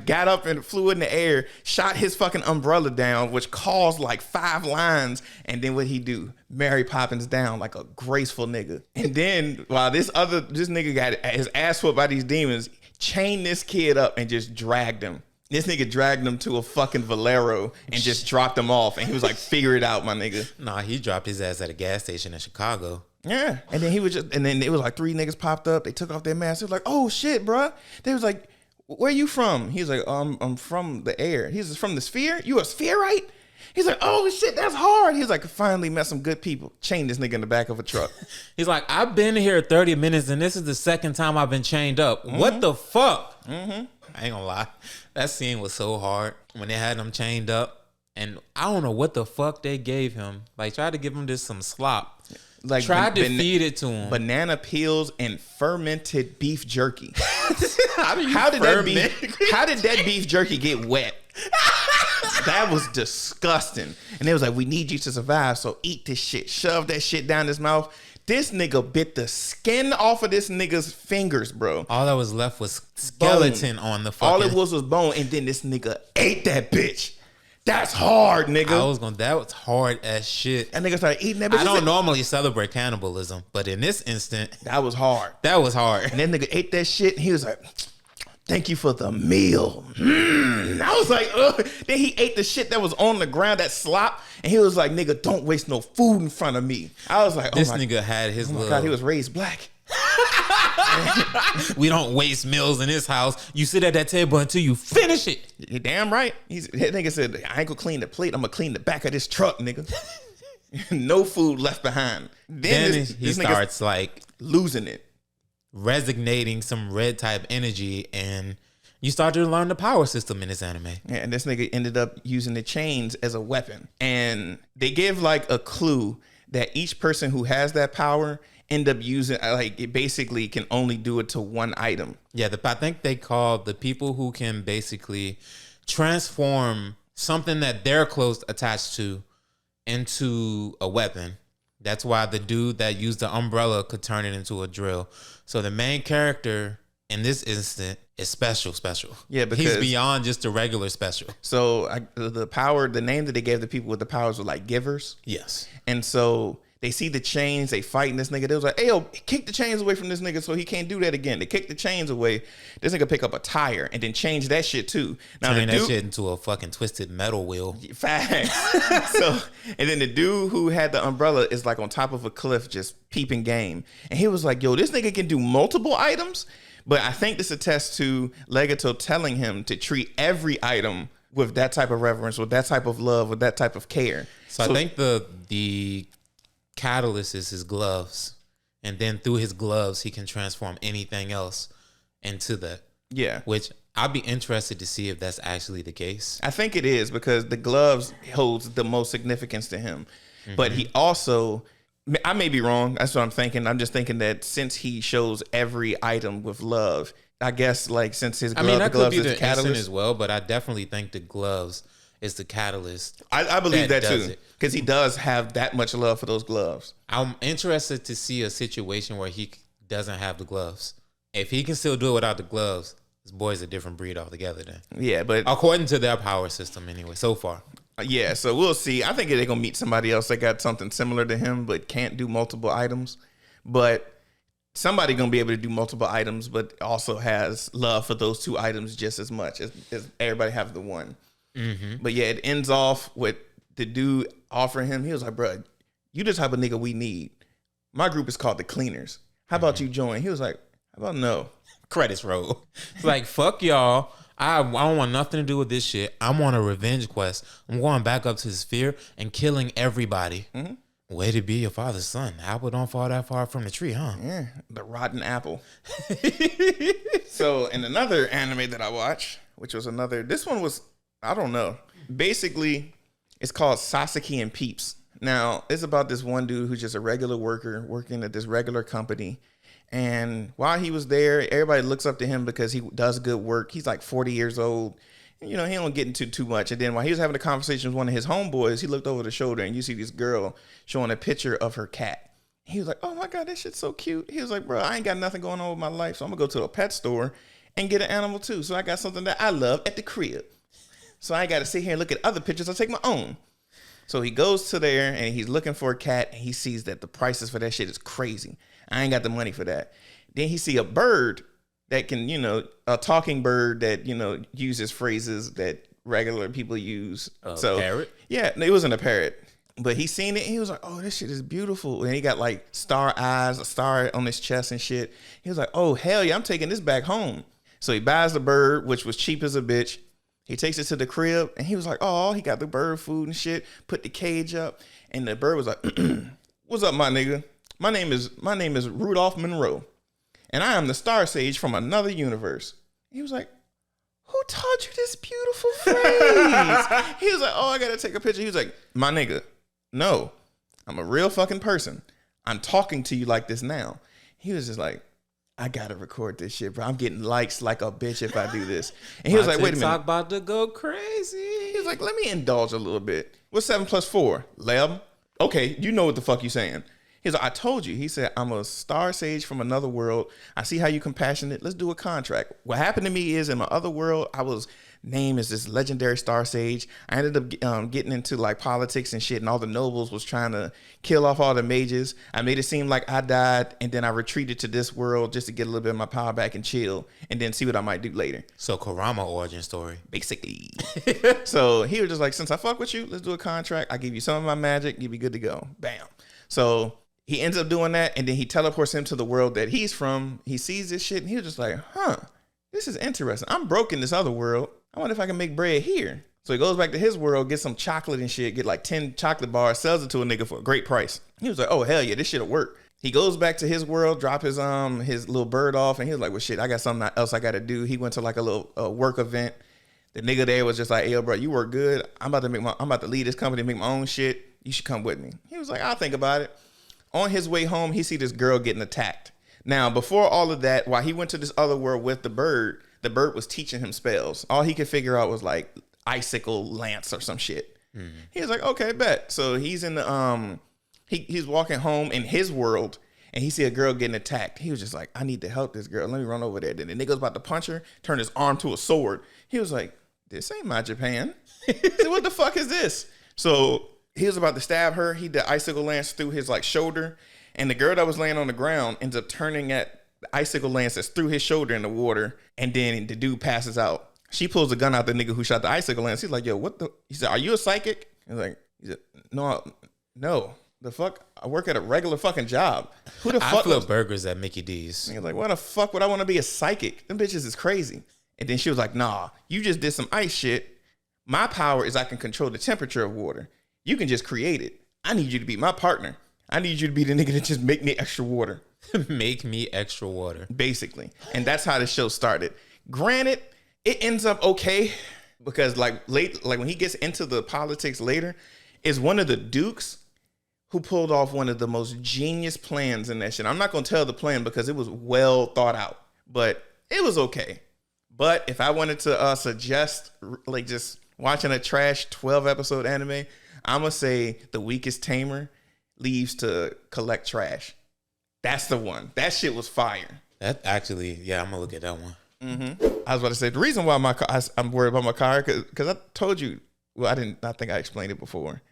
got up and flew in the air, shot his fucking umbrella down, which caused like 5 lines, and then what he do? Mary Poppins down like a graceful nigga. And then while this nigga got his ass whooped by these demons, chained this kid up and just dragged him. This nigga dragged him to a fucking Valero and just dropped him off. And he was like, figure it out, my nigga. Nah, he dropped his ass at a gas station in Chicago. Yeah. And then it was like 3 niggas popped up. They took off their masks. They was like, oh shit, bruh. They was like, where you from? He was like, I'm from the air. He was from the sphere? You a spherite? He's like, oh shit, that's hard. He's like, finally met some good people. Chained this nigga in the back of a truck. He's like, I've been here 30 minutes and this is the second time I've been chained up. Mm-hmm. What the fuck? Mm-hmm. I ain't gonna lie. That scene was so hard when they had him chained up. And I don't know what the fuck they gave him. Like, tried to give him just some slop. Like, tried to feed it to him. Banana peels and fermented beef jerky. How did that beef jerky get wet? That was disgusting. And they was like, we need you to survive, so eat this shit. Shove that shit down his mouth. This nigga bit the skin off of this nigga's fingers, bro. All that was left was skeleton bone. On the fucking... All it was bone, and then this nigga ate that bitch. That's hard, nigga. That was hard as shit. That nigga started eating that bitch. I don't normally celebrate cannibalism, but in this instant... That was hard. That was hard. And that nigga ate that shit, and he was like... thank you for the meal. I was like, ugh. Then he ate the shit that was on the ground, that slop. And he was like, nigga, don't waste no food in front of me. I was like, this nigga had his little... God, he was raised black. We don't waste meals in this house. You sit at that table until you finish it. You're damn right. That nigga said, I ain't gonna clean the plate. I'm gonna clean the back of this truck, nigga. No food left behind. Then he starts like losing it, resignating some red type energy, and you start to learn the power system in this anime. Yeah, and this nigga ended up using the chains as a weapon. And they give like a clue that each person who has that power end up using, like, it basically can only do it to one item. Yeah, I think they call the people who can basically transform something that they're close attached to into a weapon. That's why the dude that used the umbrella could turn it into a drill. So the main character in this instant is special. Yeah, because he's beyond just a regular special. So the name that they gave the people with the powers were like givers. Yes. And so they see the chains, they fighting this nigga. They was like, hey, yo, kick the chains away from this nigga so he can't do that again. They kick the chains away. This nigga pick up a tire and then change that shit too. Now turn that shit into a fucking twisted metal wheel. Facts. And then the dude who had the umbrella is like on top of a cliff just peeping game. And he was like, yo, this nigga can do multiple items. But I think this attests to Legato telling him to treat every item with that type of reverence, with that type of love, with that type of care. So I think the catalyst is his gloves, and then through his gloves he can transform anything else into that. Yeah, which I'd be interested to see if that's actually the case. I think it is, because the gloves holds the most significance to him. But he also, I may be wrong, that's what I'm thinking. I'm just thinking that since he shows every item with love, I guess like since his glove, that the gloves could be is the catalyst as well, but I definitely think the gloves is the catalyst. I believe that too, because he does have that much love for those gloves. I'm interested to see a situation where he doesn't have the gloves. If he can still do it without the gloves, this boy's a different breed altogether then. Yeah, but according to their power system anyway, so far. Yeah, so we'll see. I think they're going to meet somebody else that got something similar to him but can't do multiple items. But somebody going to be able to do multiple items but also has love for those two items just as much as everybody have the one. But yeah, it ends off with the dude offering him. He was like, bro, you the type of nigga we need. My group is called the Cleaners. How about you join? He was like, how about no? Credits roll. It's like, fuck y'all. I don't want nothing to do with this shit. I'm on a revenge quest. I'm going back up to the sphere and killing everybody. Way to be your father's son. Apple don't fall that far from the tree, huh? Yeah, the rotten apple. So in another anime that I watched, which was this one was, I don't know. Basically, it's called Sasaki and Peeps. Now, it's about this one dude who's just a regular worker working at this regular company. And while he was there, everybody looks up to him because he does good work. He's like 40 years old. You know, he don't get into too much. And then while he was having a conversation with one of his homeboys, he looked over the shoulder and you see this girl showing a picture of her cat. He was like, oh my God, that shit's so cute. He was like, bro, I ain't got nothing going on with my life. So I'm gonna go to a pet store and get an animal too. So I got something that I love at the crib. So I ain't got to sit here and look at other pictures. I'll take my own. So he goes to there and he's looking for a cat and he sees that the prices for that shit is crazy. I ain't got the money for that. Then he see a bird that can, a talking bird that, uses phrases that regular people use. Parrot? Yeah, it wasn't a parrot. But he seen it and he was like, oh, this shit is beautiful. And he got like star eyes, a star on his chest and shit. He was like, oh, hell yeah, I'm taking this back home. So he buys the bird, which was cheap as a bitch. He takes it to the crib and he was like, oh, he got the bird food and shit, put the cage up. And the bird was like, what's up, my nigga? My name is Rudolph Monroe. And I am the Star Sage from another universe. He was like, who taught you this beautiful phrase? He was like, oh, I got to take a picture. He was like, my nigga, no, I'm a real fucking person. I'm talking to you like this now. He was just like, I gotta record this shit, bro. I'm getting likes like a bitch if I do this. And he was like, wait a minute. TikTok about to go crazy. He was like, let me indulge a little bit. What's 7 + 4? 11? Okay, you know what the fuck you saying. He's like, I told you. He said, I'm a star sage from another world. I see how you compassionate. Let's do a contract. What happened to me is in my other world, I was named as this legendary star sage. I ended up getting into like politics and shit, and all the nobles was trying to kill off all the mages. I made it seem like I died, and then I retreated to this world just to get a little bit of my power back and chill, and then see what I might do later. So Kurama origin story. Basically. So he was just like, since I fuck with you, let's do a contract. I give you some of my magic, you'll be good to go. Bam. So he ends up doing that, and then he teleports him to the world that he's from. He sees this shit, and he was just like, this is interesting. I'm broke in this other world. I wonder if I can make bread here. So he goes back to his world, gets some chocolate and shit, get like 10 chocolate bars, sells it to a nigga for a great price. He was like, oh, hell yeah, this shit'll work. He goes back to his world, drop his little bird off, and he was like, well, shit, I got something else I got to do. He went to like a little work event. The nigga there was just like, hey, yo, bro, you work good. I'm about to lead this company, make my own shit. You should come with me. He was like, I'll think about it. On his way home, he see this girl getting attacked. Now, before all of that, while he went to this other world with the bird was teaching him spells. All he could figure out was like icicle lance or some shit. Mm-hmm. He was like, okay, bet. So he's in the he's walking home in his world, and he see a girl getting attacked. He was just like, I need to help this girl. Let me run over there. Then the nigga's about to punch her, turn his arm to a sword. He was like, this ain't my Japan. He said, what the fuck is this? So he was about to stab her. He did icicle lance through his like shoulder, and the girl that was laying on the ground ends up turning at the icicle lance that's through his shoulder in the water, and then the dude passes out. She pulls the gun out the nigga who shot the icicle lance. He's like, yo, what the? He said, are you a psychic? He said, no. The fuck? I work at a regular fucking job. Who the fuck? I flip burgers at Mickey D's. He's like, why the fuck would I want to be a psychic? Them bitches is crazy. And then she was like, nah, you just did some ice shit. My power is I can control the temperature of water. You can just create it. I need you to be my partner. I need you to be the nigga that just make me extra water. Make me extra water. Basically. And that's how the show started. Granted, it ends up okay because like when he gets into the politics later, is one of the dukes who pulled off one of the most genius plans in that shit. I'm not going to tell the plan because it was well thought out, but it was okay. But if I wanted to suggest like just watching a trash 12 episode anime, I'm going to say The Weakest Tamer leaves to collect trash. That's the one. That shit was fire. That actually, yeah, I'm gonna look at that one. Mm-hmm. I was about to say the reason why I'm worried about my car because I told you. Well, I think I explained it before.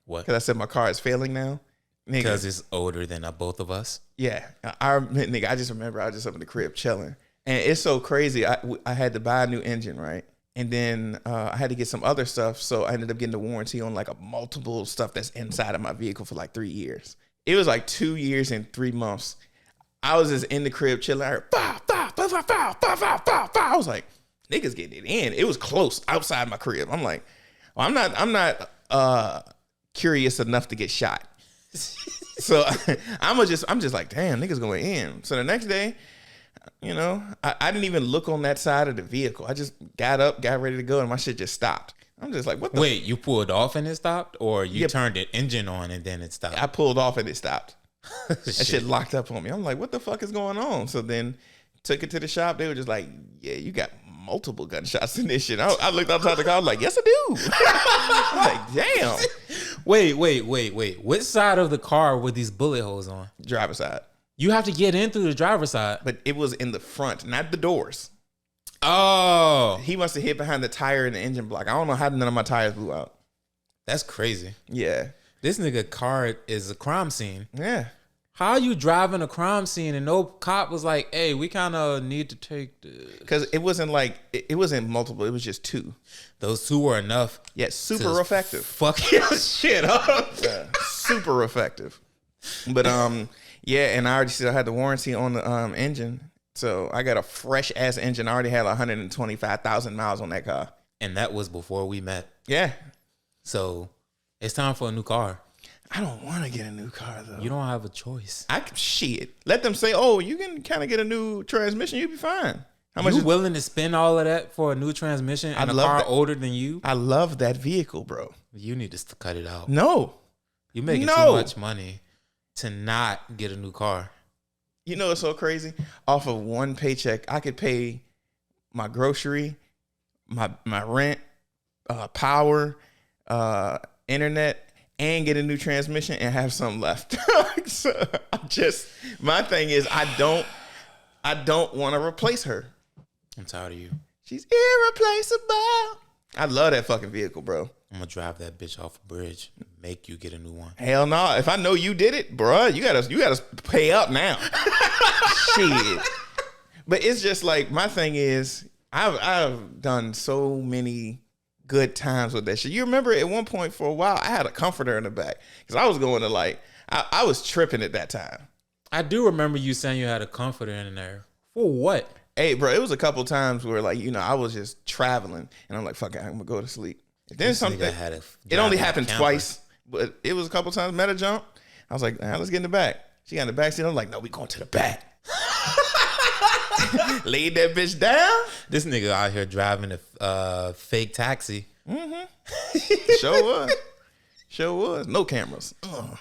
What? Because I said my car is failing now. Because it's older than both of us. Yeah, I just remember I was just up in the crib chilling, and it's so crazy. I had to buy a new engine, right? And then I had to get some other stuff, so I ended up getting the warranty on like a multiple stuff that's inside of my vehicle for like 3 years. It was like 2 years and 3 months. I was just in the crib chilling. I heard, I was like, niggas getting it in. It was close outside my crib. I'm like, well, I'm not curious enough to get shot. So I'm just like, damn, niggas going in. So the next day, I didn't even look on that side of the vehicle. I just got up, got ready to go, and my shit just stopped. I'm just like, what the? Wait, you pulled off and it stopped? Or you turned the engine on and then it stopped? I pulled off and it stopped. That shit locked up on me. I'm like, what the fuck is going on? So then took it to the shop. They were just like, yeah, you got multiple gunshots in this shit. I looked outside the car. I was like, yes, I do. I'm like, damn. Wait. Which side of the car were these bullet holes on? Driver's side. You have to get in through the driver's side. But it was in the front, not the doors. Oh. He must have hit behind the tire and the engine block. I don't know how none of my tires blew out. That's crazy. Yeah. This nigga car is a crime scene. Yeah. How are you driving a crime scene and no cop was like, hey, we kind of need to take this? Because it wasn't like, it wasn't multiple. It was just 2. Those 2 were enough. Yeah, super effective. Fuck your shit up. Yeah, super effective. But, yeah, and I already still had the warranty on the engine. So I got a fresh ass engine. I already had 125,000 miles on that car. And that was before we met. Yeah. So it's time for a new car. I don't want to get a new car though. You don't have a choice. Shit. Let them say, oh, you can kind of get a new transmission. You'll be fine. How much? You willing to spend all of that for a new transmission and a car older than you? I love that vehicle, bro. You need to cut it out. No. You're making too much money to not get a new car. You know what's so crazy? Off of one paycheck, I could pay my grocery, my rent, power, internet, and get a new transmission and have some left. So my thing is I don't want to replace her. I'm tired of you. She's irreplaceable. I love that fucking vehicle, bro. I'm gonna drive that bitch off a bridge and make you get a new one. Hell no. If I know you did it, bro, you gotta pay up now. Shit. But it's just like, my thing is, I've done so many good times with that shit. You remember at one point for a while, I had a comforter in the back because I was going to like, I was tripping at that time. I do remember you saying you had a comforter in there. For what? Hey, bro, it was a couple times where, like, you know, I was just traveling and I'm like, fuck it, I'm gonna go to sleep. And then something, it only happened twice, but it was a couple times. Met a jump. I was like, let's get in the back. She got in the back seat. I'm like, no, we going to the back. Laid that bitch down. This nigga out here driving a fake taxi. Sure was. No cameras. Ugh.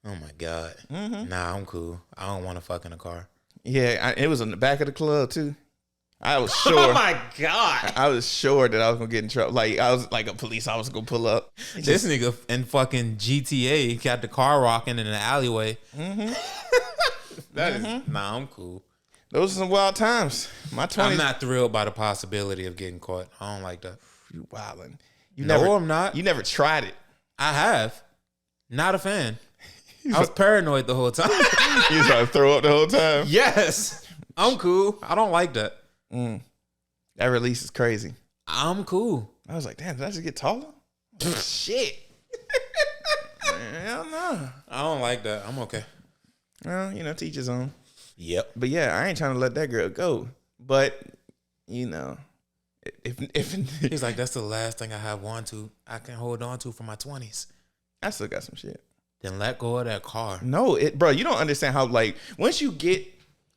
Oh my God. Nah, I'm cool. I don't want to fuck in a car. Yeah, it was in the back of the club too. I was sure. Oh my God. I was sure that I was gonna get in trouble. Like, I was like a police officer gonna pull up. This nigga in fucking GTA got the car rocking in an alleyway. That is, nah, I'm cool. Those are some wild times. My 20s. I'm not thrilled by the possibility of getting caught. I don't like that. You wildin'. I'm not. You never tried it. I have. Not a fan. I was paranoid the whole time. You was trying to throw up the whole time? Yes. I'm cool. I don't like that. That release is crazy. I'm cool. I was like, damn, did I just get taller? Shit. Hell no. I don't like that. I'm okay. Well, you know, teach his own. Yep. But yeah, I ain't trying to let that girl go. But, you know, if he's like, that's the last thing I can hold on to for my 20s. I still got some shit. Then let go of that car. No, bro, you don't understand how, like, once you get,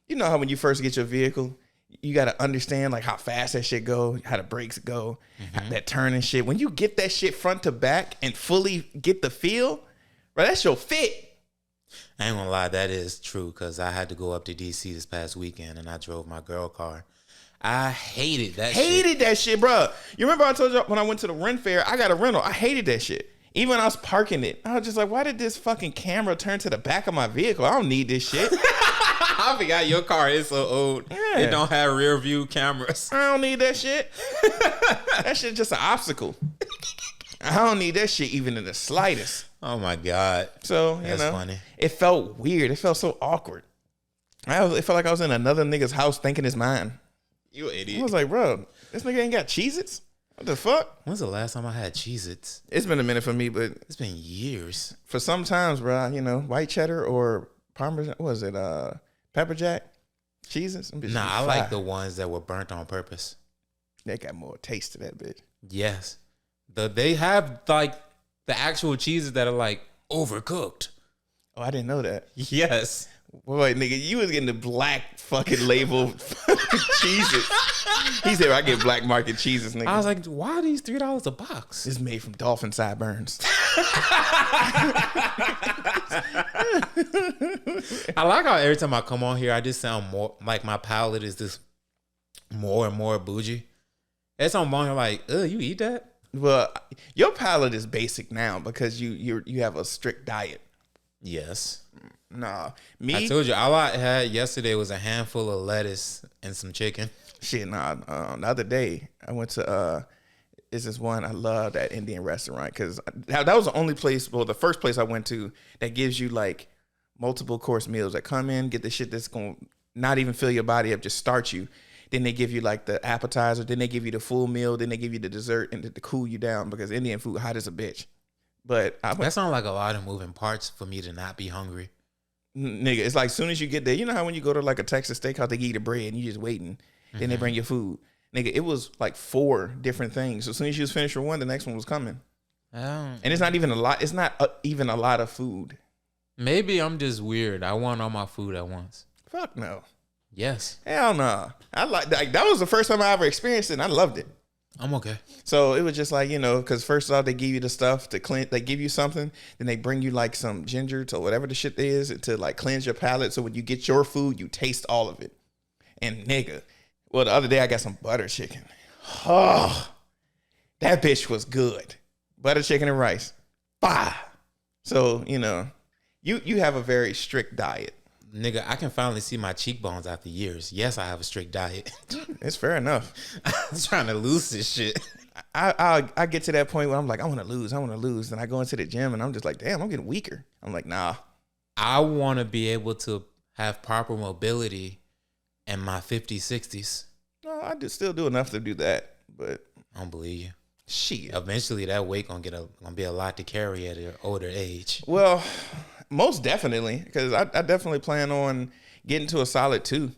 you know how when you first get your vehicle, you got to understand, like, how fast that shit go, how the brakes go, that turning shit. When you get that shit front to back and fully get the feel, bro, that's your fit. I ain't gonna lie, that is true, because I had to go up to DC this past weekend and I drove my girl car. I hated that shit. Hated that shit, bro. You remember I told you when I went to the rent fair, I got a rental. I hated that shit. Even when I was parking it, I was just like, why did this fucking camera turn to the back of my vehicle? I don't need this shit. I forgot your car is so old. Yeah. It don't have rear view cameras. I don't need that shit. That shit's just an obstacle. I don't need that shit even in the slightest. Oh my God. So, that's funny. It felt weird. It felt so awkward. It felt like I was in another nigga's house thinking it's mine. You an idiot. I was like, bro, this nigga ain't got Cheez-Its? What the fuck? When's the last time I had Cheez-Its? It's been a minute for me, but it's been years. For some times, bro, you know, white cheddar or Parmesan, what was it, pepper jack? Cheez-Its? Nah, I like the ones that were burnt on purpose. They got more taste to that bitch. Yes. They have like the actual cheeses that are like overcooked. Oh, I didn't know that. Yes. Boy, nigga, you was getting the black fucking label Cheez-Its. He said, I get black market Cheez-Its, nigga. I was like, why are these $3 a box? It's made from dolphin sideburns. I like how every time I come on here, I just sound more like my palate is just more and more bougie. Every time I'm on here, like, you eat that? Well, your palate is basic now because you have a strict diet. Yes. Nah, me. I told you all I had yesterday was a handful of lettuce and some chicken. Shit, nah. The other day I went to is this one I love, that Indian restaurant, because that was the only place, well, the first place I went to that gives you like multiple course meals that come in, get the shit that's gonna not even fill your body up, just start you. Then they give you like the appetizer, then they give you the full meal, then they give you the dessert and to cool you down, because Indian food hot as a bitch. But that sounds like a lot of moving parts for me to not be hungry. Nigga, it's like as soon as you get there, you know how when you go to like a Texas steakhouse, they give you the bread and you just waiting. Then they bring your food. Nigga, it was like 4 different things. So as soon as you was finished with one, the next one was coming. And it's not even a lot. It's not even a lot of food. Maybe I'm just weird. I want all my food at once. Fuck no. Yes. Hell no. I like that was the first time I ever experienced it and I loved it. I'm okay. So it was just like, you know, because first off, they give you the stuff to clean. They give you something, then they bring you like some ginger to whatever the shit is to like cleanse your palate. So when you get your food, you taste all of it. And nigga, well, the other day I got some butter chicken. Oh, that bitch was good. Butter chicken and rice. Bah. So, you have a very strict diet. Nigga, I can finally see my cheekbones after years. Yes, I have a strict diet. It's fair enough. I'm trying to lose this shit. I get to that point where I'm like, I want to lose. Then I go into the gym and I'm just like, damn, I'm getting weaker. I'm like, nah. I want to be able to have proper mobility in my 50s, 60s. No, I still do enough to do that, but I don't believe you. Shit. Eventually, that weight gonna be a lot to carry at an older age. Well, most definitely, because I definitely plan on getting to a solid 2.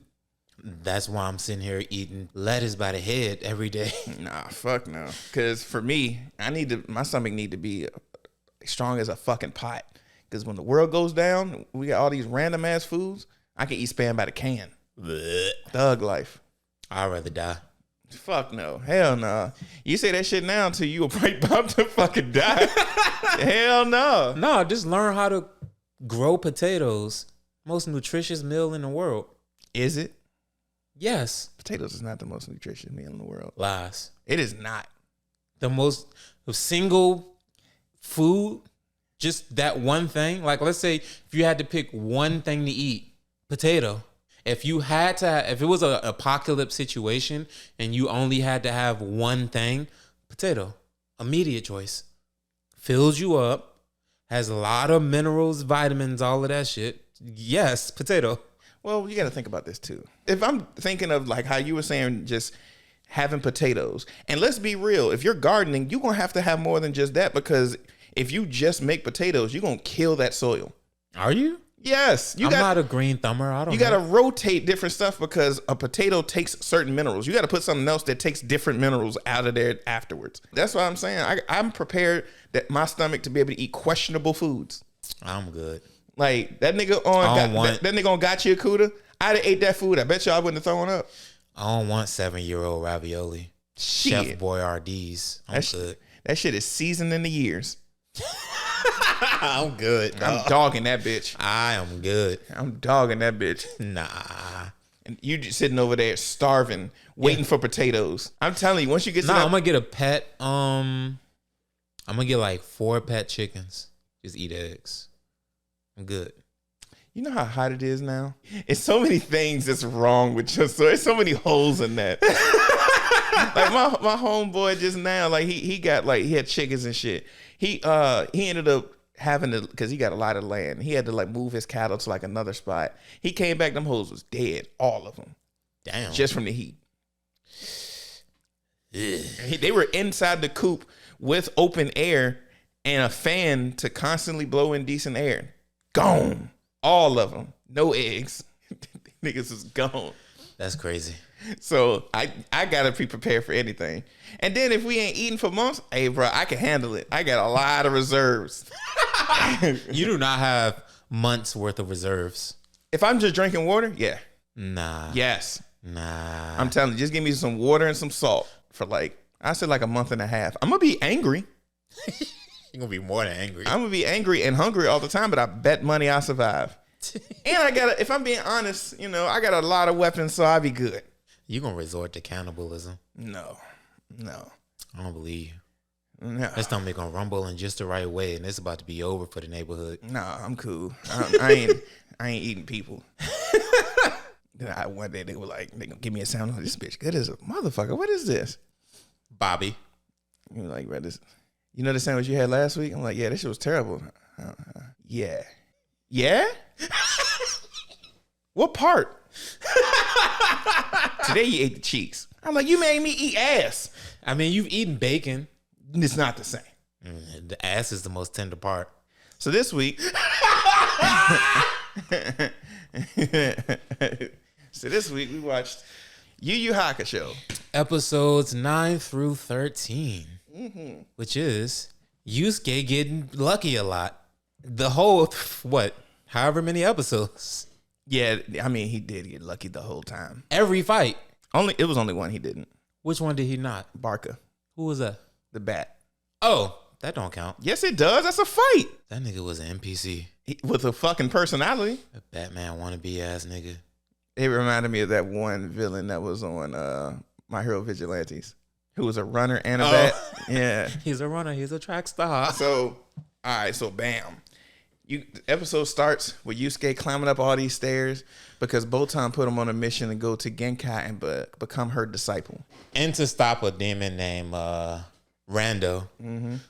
That's why I'm sitting here eating lettuce by the head every day. Nah, fuck no. Because for me, my stomach need to be strong as a fucking pot. Because when the world goes down, we got all these random ass foods. I can eat Spam by the can. Blech. Thug life. I'd rather die. Fuck no. Hell no. You say that shit now until you right about to fucking die. Hell no. No, just learn how to grow potatoes. Most nutritious meal in the world. Is it? Yes. Potatoes is not the most nutritious meal in the world. Lies. It is not. The single food, just that one thing. Like, let's say if you had to pick one thing to eat, potato. If it was an apocalypse situation and you only had to have one thing, potato. Immediate choice. Fills you up. Has a lot of minerals, vitamins, all of that shit. Yes, potato. Well, you got to think about this too. If I'm thinking of like how you were saying, just having potatoes, and let's be real, if you're gardening, you're going to have more than just that, if you just make potatoes, you're going to kill that soil. Are you? Yes. I'm not a green thumber. You got to rotate different stuff because a potato takes certain minerals. You got to put something else that takes different minerals out of there afterwards. That's what I'm saying. I'm prepared that my stomach to be able to eat questionable foods. I'm good. Like that nigga that nigga on Gachiakuta, I'd have ate that food. I bet you I wouldn't have thrown up. I don't want 7-year-old ravioli. Shit. Chef Boyardee's. I'm good. That shit is seasoned in the years. I'm good. Dog. I'm dogging that bitch. I am good. I'm dogging that bitch. Nah. And you just sitting over there starving, waiting for potatoes. I'm telling you, once you get to I'm gonna get a pet. I'm gonna get like 4 pet chickens. Just eat eggs. I'm good. You know how hot it is now? It's so many things that's wrong with your story. There's so many holes in that. Like my homeboy just now, like he had chickens and shit. He ended up having to, because he got a lot of land. He had to like move his cattle to like another spot. He came back, them hoes was dead, all of them. Damn. Just from the heat. They were inside the coop with open air and a fan to constantly blow in decent air. Gone. All of them. No eggs. Niggas is gone. That's crazy. So I gotta be prepared for anything. And then if we ain't eating for months, hey bro, I can handle it. I got a lot of reserves. You do not have months worth of reserves. If I'm just drinking water, yeah. Nah. Yes. Nah. I'm telling you, just give me some water and some salt for I said like a month and a half. I'm gonna be angry. You're gonna be more than angry. I'm gonna be angry and hungry all the time, but I bet money I'll survive. And if I'm being honest, I got a lot of weapons, so I'll be good. You gonna resort to cannibalism? No. I don't believe you. No. That stomach gonna rumble in just the right way, and it's about to be over for the neighborhood. Nah, I'm cool. I ain't eating people. Then one day they were like, they gonna give me a sound like, this bitch good as a motherfucker. What is this? Bobby. You were like, this. You know the sandwich you had last week? I'm like, yeah, this shit was terrible. Yeah. Yeah? What part? Today you ate the cheeks. I'm like, you made me eat ass. I mean, you've eaten bacon. It's not the same. The ass is the most tender part. So this week, we watched Yu Hakusho. Episodes 9 through 13, which is Yusuke getting lucky a lot. The whole, however many episodes. Yeah, I mean, he did get lucky the whole time. Every fight. It was only one he didn't. Which one did he not? Barca. Who was that? The bat. Oh, that don't count. Yes, it does. That's a fight. That nigga was an NPC. With a fucking personality. A Batman wannabe ass nigga. It reminded me of that one villain that was on My Hero Vigilantes, who was a runner and a bat. Yeah. He's a runner. He's a track star. So, all right. So, bam. The episode starts with Yusuke climbing up all these stairs because Botan put him on a mission to go to Genkai and become her disciple. And to stop a demon named Rando,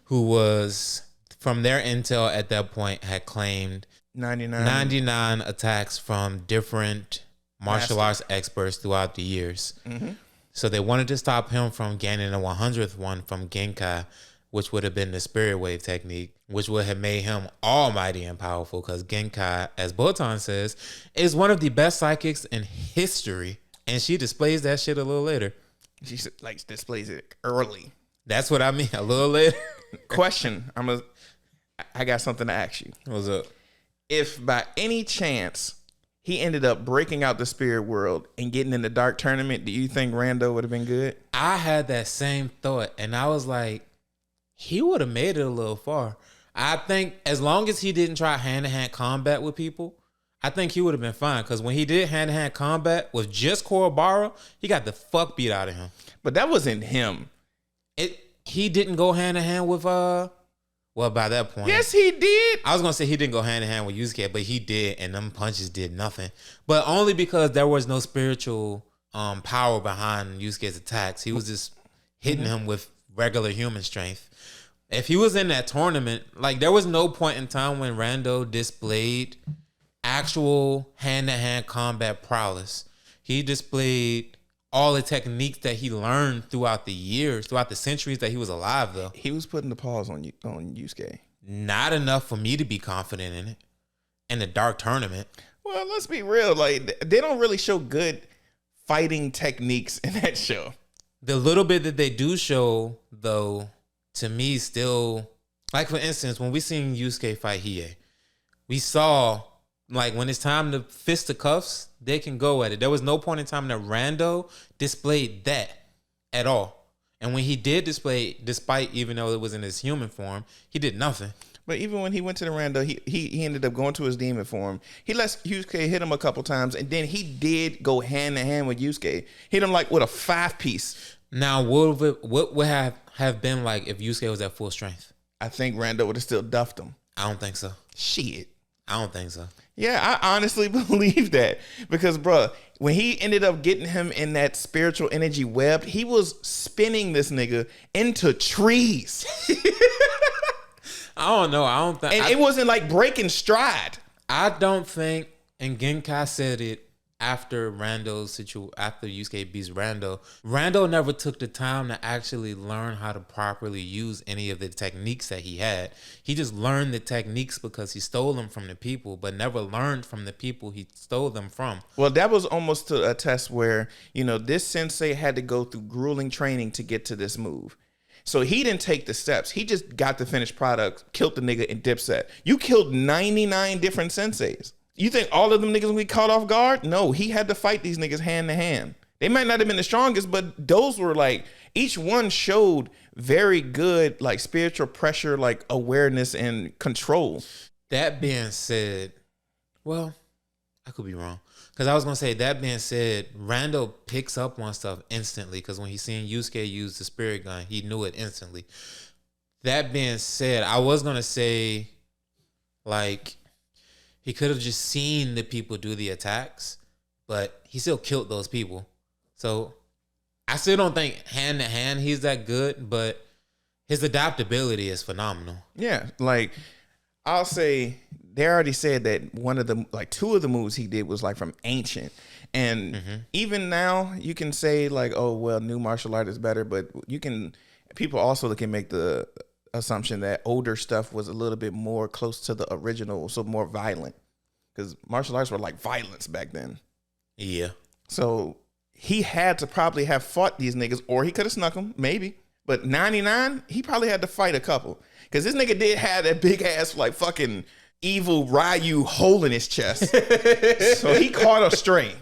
who was, from their intel at that point, had claimed 99 attacks from different martial arts experts throughout the years. So they wanted to stop him from gaining the 100th one from Genkai, which would have been the spirit wave technique, which would have made him almighty and powerful, because Genkai, as Botan says, is one of the best psychics in history. And she displays that shit a little later. She displays it early. That's what I mean, a little later. Question, I got something to ask you. What's up? If by any chance he ended up breaking out the spirit world and getting in the dark tournament, do you think Rando would have been good? I had that same thought, and I was like, he would have made it a little far. I think as long as he didn't try hand-to-hand combat with people, I think he would have been fine. Because when he did hand-to-hand combat with just Korobara, he got the fuck beat out of him. But that wasn't him. He didn't go hand-to-hand with, well, by that point. Yes, he did. I was going to say he didn't go hand-to-hand with Yusuke, but he did, and them punches did nothing. But only because there was no spiritual power behind Yusuke's attacks. He was just hitting him with regular human strength. If he was in that tournament, like, there was no point in time when Rando displayed actual hand-to-hand combat prowess. He displayed all the techniques that he learned throughout the years, throughout the centuries that he was alive, though. He was putting the pause on Yusuke. Not enough for me to be confident in it. In the dark tournament. Well, let's be real. Like, they don't really show good fighting techniques in that show. The little bit that they do show, though, to me still, like, for instance, when we seen Yusuke fight Hiei, we saw, like, when it's time to fist the cuffs, they can go at it. There was no point in time that Rando displayed that at all. And when he did display, despite even though it was in his human form, he did nothing. But even when he went to the Rando, he ended up going to his demon form. He let Yusuke hit him a couple times, and then he did go hand to hand with Yusuke. Hit him like with a 5-piece. Now, what would have been like if Yusuke was at full strength? I think Rando would have still duffed him. I don't think so. Shit. I don't think so. Yeah, I honestly believe that. Because, bro, when he ended up getting him in that spiritual energy web, he was spinning this nigga into trees. I don't know. I don't think. And it wasn't like breaking stride. I don't think, and Genkai said it after after Yusuke beats Rando. Rando never took the time to actually learn how to properly use any of the techniques that he had. He just learned the techniques because he stole them from the people, but never learned from the people he stole them from. Well, that was almost a test where, this sensei had to go through grueling training to get to this move. So he didn't take the steps. He just got the finished product, killed the nigga in Dipset. You killed 99 different senseis. You think all of them niggas will be caught off guard? No, he had to fight these niggas hand to hand. They might not have been the strongest, but those were like, each one showed very good, like, spiritual pressure, like, awareness and control. That being said, well, I could be wrong. Because I was going to say, that being said, Rando picks up on stuff instantly. Because when he seen Yusuke use the spirit gun, he knew it instantly. That being said, I was going to say, like, he could have just seen the people do the attacks, but he still killed those people. So I still don't think hand to hand he's that good, but his adaptability is phenomenal. Yeah, like, I'll say they already said that one of the, like, 2 of the moves he did was like from ancient. And even now you can say like, oh, well, new martial art is better, but people also can make the assumption that older stuff was a little bit more close to the original, so more violent, because martial arts were like violence back then. Yeah. So he had to probably have fought these niggas, or he could have snuck them, maybe. But 99, he probably had to fight a couple, because this nigga did have that big ass, like, fucking evil Ryu hole in his chest. So he caught a stray.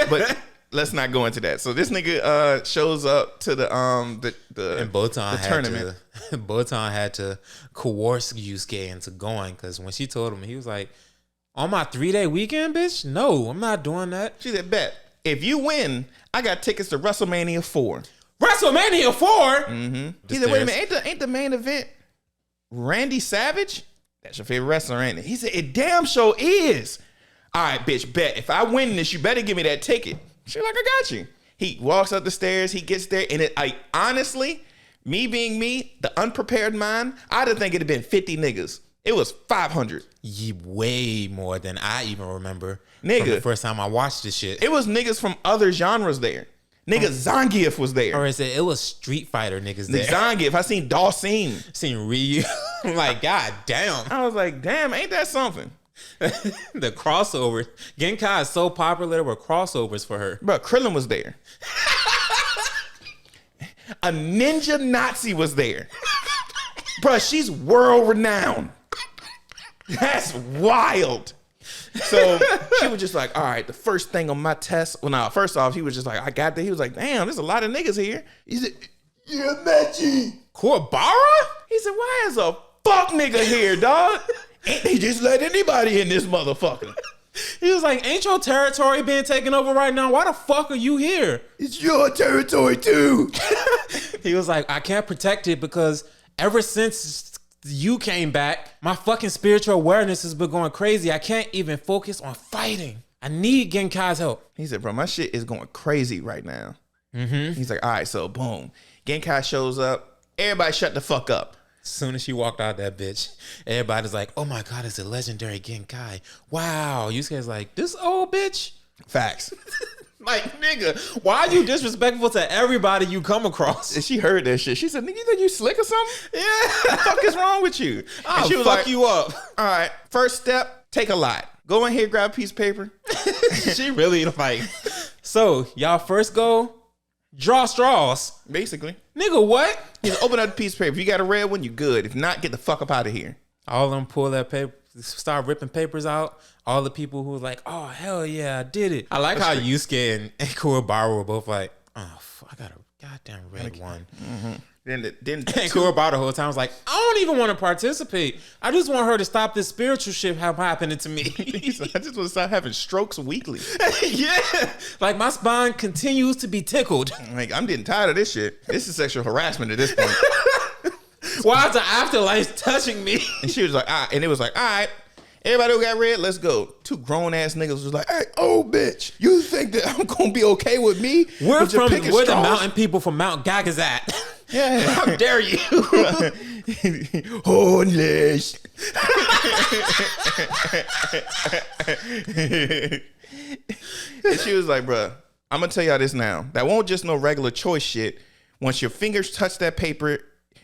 But let's not go into that. So this nigga shows up to the and Botan the tournament. Botan had to coerce Yusuke into going, because when she told him, he was like, on my 3-day weekend, bitch? No, I'm not doing that. She said, bet. If you win, I got tickets to WrestleMania 4. WrestleMania 4? Mm-hmm. He said, wait a minute, ain't the main event Randy Savage? That's your favorite wrestler, ain't it? He said, it damn sure is. All right, bitch, bet. If I win this, you better give me that ticket. She's like, I got you. He walks up the stairs. He gets there. And honestly, me being me, the unprepared mind, I'd have think it'd have been 50 niggas. It was 500. Way more than I even remember. Nigga. From the first time I watched this shit. It was niggas from other genres there. Nigga, Zangief was there. Or is it was Street Fighter niggas there. Zangief. I seen Dawson. Seen Ryu. I'm like, God damn. I was like, damn, ain't that something? The crossover. Genkai is so popular, there were crossovers for her. Bro, Krillin was there. A ninja Nazi was there. Bro, she's world renowned. That's wild. So she was just like, all right, the first thing on my test. Well, no, first off, he was just like, I got there. He was like, damn, there's a lot of niggas here. He said, yeah, Mechi. Kuwabara? He said, why is a fuck nigga here, dog? Ain't they just let anybody in this motherfucker? He was like, ain't your territory being taken over right now? Why the fuck are you here? It's your territory too. He was like, I can't protect it because ever since you came back, my fucking spiritual awareness has been going crazy. I can't even focus on fighting. I need Genkai's help. He said, bro, my shit is going crazy right now. Mm-hmm. He's like, all right, so boom. Genkai shows up. Everybody shut the fuck up. As soon as she walked out that bitch, everybody's like, oh my God, it's a legendary Genkai. Wow. Yusuke's like, this old bitch? Facts. Like, nigga, why are you disrespectful to everybody you come across? And she heard that shit. She said, nigga, you think you slick or something? Yeah. What the fuck is wrong with you? I'll fuck like, you up. All right, first step, take a lot. Go in here, grab a piece of paper. She really like, so y'all first go draw straws. Basically. Nigga, what? Just open up the piece of paper. If you got a red one, you good. If not, get the fuck up out of here. All of them pull that paper, start ripping papers out. All the people who were like, oh, hell yeah, I did it. I like how Yusuke and Kuwabara were both like, oh, I got a goddamn red one. Mm-hmm. Then and Kuwabara the whole time was like, I don't even want to participate. I just want her to stop this spiritual shit happening to me. I just want to stop having strokes weekly. Yeah. Like my spine continues to be tickled. Like I'm getting tired of this shit. This is sexual harassment at this point. Why is the afterlife touching me? And she was like, all right. And it was like, all right. Everybody who got red, let's go. Two grown ass niggas was like, hey, oh bitch, you think that I'm gonna be okay with me? We're the mountain people from Mount Gagazat. Yeah. How dare you? Homeless. And she was like, bruh, I'm gonna tell y'all this now. That won't just no regular choice shit. Once your fingers touch that paper,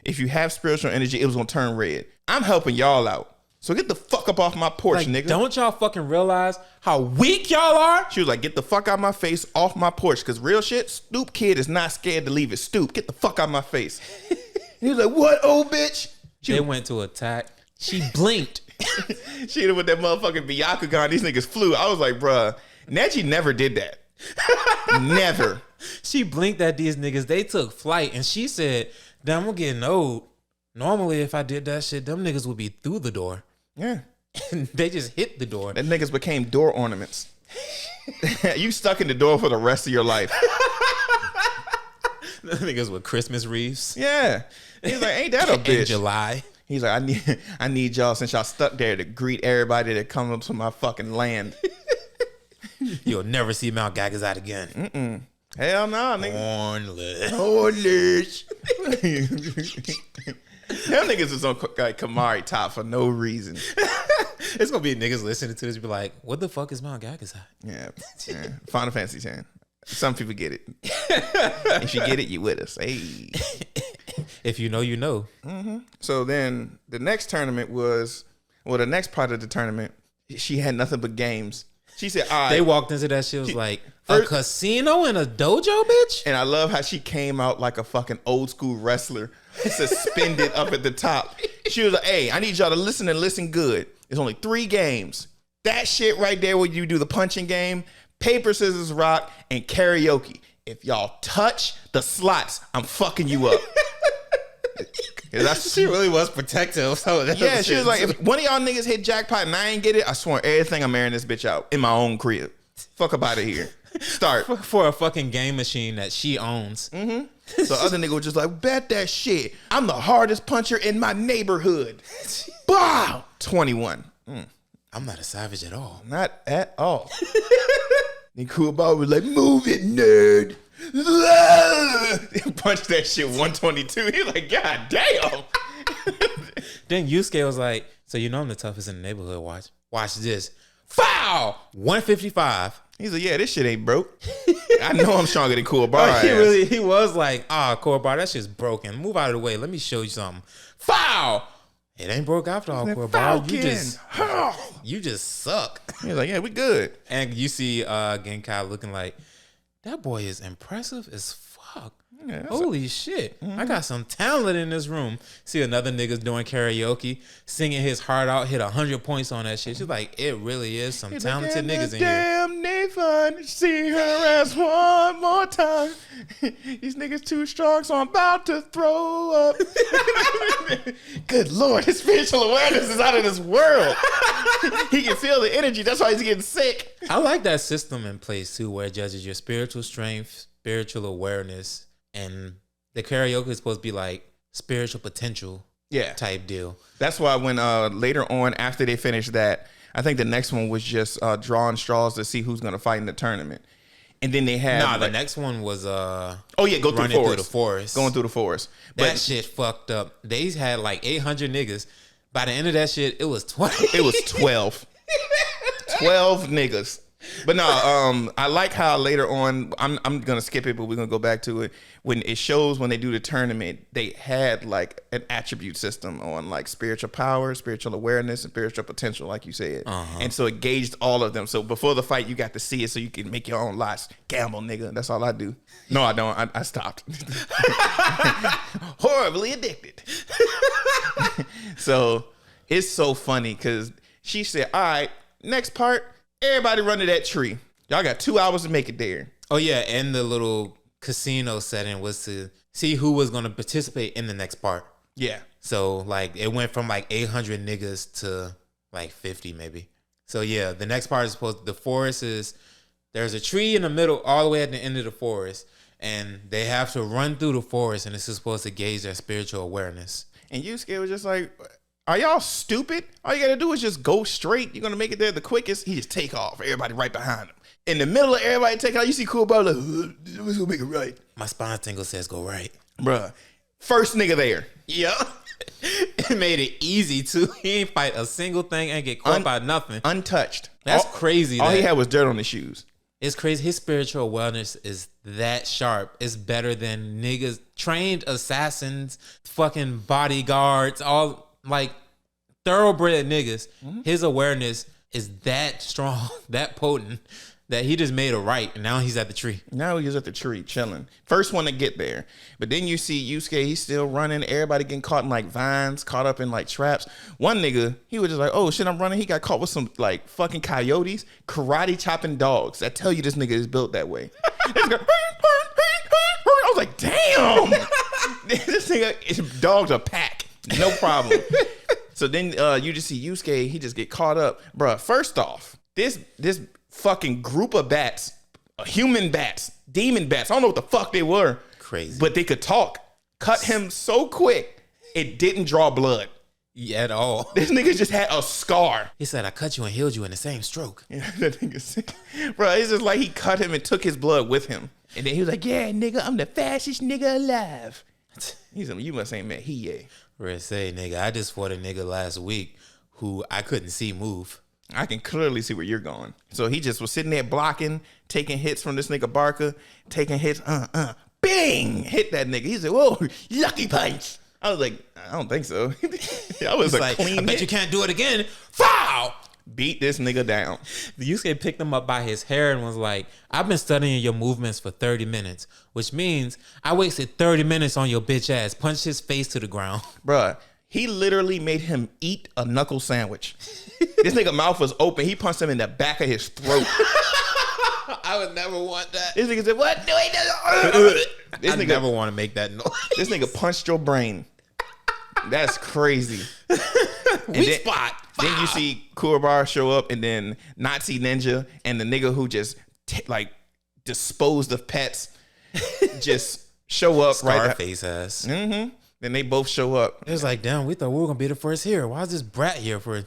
if you have spiritual energy, it was gonna turn red. I'm helping y'all out. So get the fuck up off my porch, nigga. Don't y'all fucking realize how weak y'all are? She was like, get the fuck out my face off my porch. Because real shit, Stoop Kid is not scared to leave his stoop. Get the fuck out my face. He was like, what, old bitch? They went to attack. She blinked. She hit him with that motherfucking Gachiakuta. These niggas flew. I was like, bruh, Neji never did that. Never. She blinked at these niggas. They took flight. And she said, damn, I'm getting old. Normally, if I did that shit, them niggas would be through the door. Yeah. And they just hit the door. That niggas became door ornaments. You stuck in the door for the rest of your life. The niggas with Christmas wreaths. Yeah. He's like, ain't that a bitch? In July. He's like, I need y'all, since y'all stuck there, to greet everybody that comes up to my fucking land. You'll never see Mount Gagazat again. Mm-mm. Hell no, nigga. Hornless. Them niggas is on like Kamari top for no reason. It's gonna be niggas listening to this and be like, what the fuck is Mount Gagazat? Yeah. Final Fantasy 10. Some people get it. If you get it, you with us. Hey. If you know, you know. Mm-hmm. So then the next tournament was, well, the next part of the tournament, she had nothing but games. She said, all right. They walked into that shit, was like, a casino and a dojo, bitch? And I love how she came out like a fucking old school wrestler, suspended up at the top. She was like, hey, I need y'all to listen and listen good. There's only 3 games. That shit right there where you do the punching game, paper, scissors, rock, and karaoke. If y'all touch the slots, I'm fucking you up. She really was protective. So yeah, she was like, if one of y'all niggas hit jackpot and I ain't get it, I swear everything I'm airing this bitch out in my own crib. Fuck up out of here. Start. For a fucking game machine that she owns. Mm-hmm. So other nigga was just like, bet that shit. I'm the hardest puncher in my neighborhood. Wow. 21. I'm not a savage at all. Not at all. Nigga Kuwabara was like, move it, nerd. Punched that shit 122. He's like, God damn. Then Yusuke was like, so you know I'm the toughest in the neighborhood. Watch this. Foul! 155. He's like, yeah, this shit ain't broke. I know I'm stronger than Kuwabara. He was like, Kuwabara, that shit's broken. Move out of the way. Let me show you something. Foul! It ain't broke after all, Kuwabara. You just suck. He's like, yeah, we good. And you see Genkai looking like, that boy is impressive as fuck. Yeah, holy shit. I got some talent in this room. See another niggas doing karaoke, singing his heart out, hit 100 points on that shit. She's like, it really is some talented niggas in here. Damn Nathan, see her ass one more time. These niggas too strong, so I'm about to throw up. Good Lord, his spiritual awareness is out of this world. He can feel the energy. That's why he's getting sick. I like that system in place too, where it judges your spiritual strength, spiritual awareness, and the karaoke is supposed to be like spiritual potential type deal. That's why when later on, after they finished that, I think the next one was just drawing straws to see who's going to fight in the tournament. And then they had... the next one was... go through the forest. Going through the forest. That shit fucked up. They had like 800 niggas. By the end of that shit, it was 20. It was 12. 12 niggas. But no, I like how later on, I'm gonna skip it, but we're gonna go back to it. When it shows when they do the tournament, they had like an attribute system on like spiritual power, spiritual awareness, and spiritual potential, like you said. And so it gauged all of them. So before the fight, you got to see it so you can make your own lots. Gamble, nigga. That's all I do. No, I don't. I stopped. Horribly addicted. So it's so funny because she said, all right, next part. Everybody run to that tree. Y'all got 2 hours to make it there. Oh, yeah. And the little casino setting was to see who was going to participate in the next part. Yeah. So, like, it went from, like, 800 niggas to, like, 50 maybe. So, yeah, the next part is the forest is, there's a tree in the middle all the way at the end of the forest. And they have to run through the forest, and this is supposed to gauge their spiritual awareness. And Yusuke was just like... Are y'all stupid? All you gotta do is just go straight. You're gonna make it there the quickest. He just take off. Everybody right behind him. In the middle of everybody taking off, you see Kuwabara like, who's gonna make it right? My spine tingle says go right. Bruh. First nigga there. Yeah. It made it easy too. He ain't fight a single thing and get caught by nothing. Untouched. That's crazy. All he had was dirt on his shoes. It's crazy. His spiritual wellness is that sharp. It's better than niggas, trained assassins, fucking bodyguards, all like thoroughbred niggas. His awareness is that strong, that potent, that he just made it right, and now he's at the tree. Now he's at the tree chilling. First one to get there. But then you see Yusuke, he's still running. Everybody getting caught in like vines, caught up in like traps. One nigga, he was just like, oh shit, I'm running. He got caught with some like fucking coyotes, karate chopping dogs. I tell you this nigga is built that way. I was like, damn. This nigga, dogs are pack. No problem. So then you just see Yusuke, he just get caught up. Bruh, first off, this fucking group of bats, human bats, demon bats, I don't know what the fuck they were. Crazy. But they could talk. Cut him so quick, it didn't draw blood. Yeah, at all. This nigga just had a scar. He said, I cut you and healed you in the same stroke. Yeah, that nigga sick. Bro, it's just like he cut him and took his blood with him. And then he was like, yeah, nigga, I'm the fastest nigga alive. He's like, you must ain't met Hiei. Where say, nigga, I just fought a nigga last week who I couldn't see move. I can clearly see where you're going. So he just was sitting there blocking, taking hits from this nigga Barker, taking hits, bing, hit that nigga. He said, whoa, lucky punch. I was like, I don't think so. I was like, clean I bet hit. you can't do it again. Foul! Beat this nigga down. The Yusuke picked him up by his hair and was like, I've been studying your movements for 30 minutes, which means I wasted 30 minutes on your bitch ass. Punched his face to the ground. Bruh, he literally made him eat a knuckle sandwich. This nigga mouth was open. He punched him in the back of his throat. I would never want that. This nigga said, what? No, he doesn't. I never want to make that noise. This nigga punched your brain. That's crazy. Weak spot. Then you see Kuwabara show up, and then Nazi Ninja and the nigga who just disposed of pets just show up. Scarface ass. Mm-hmm. Then they both show up. It was like, damn, we thought we were gonna be the first here. Why is this brat here for? We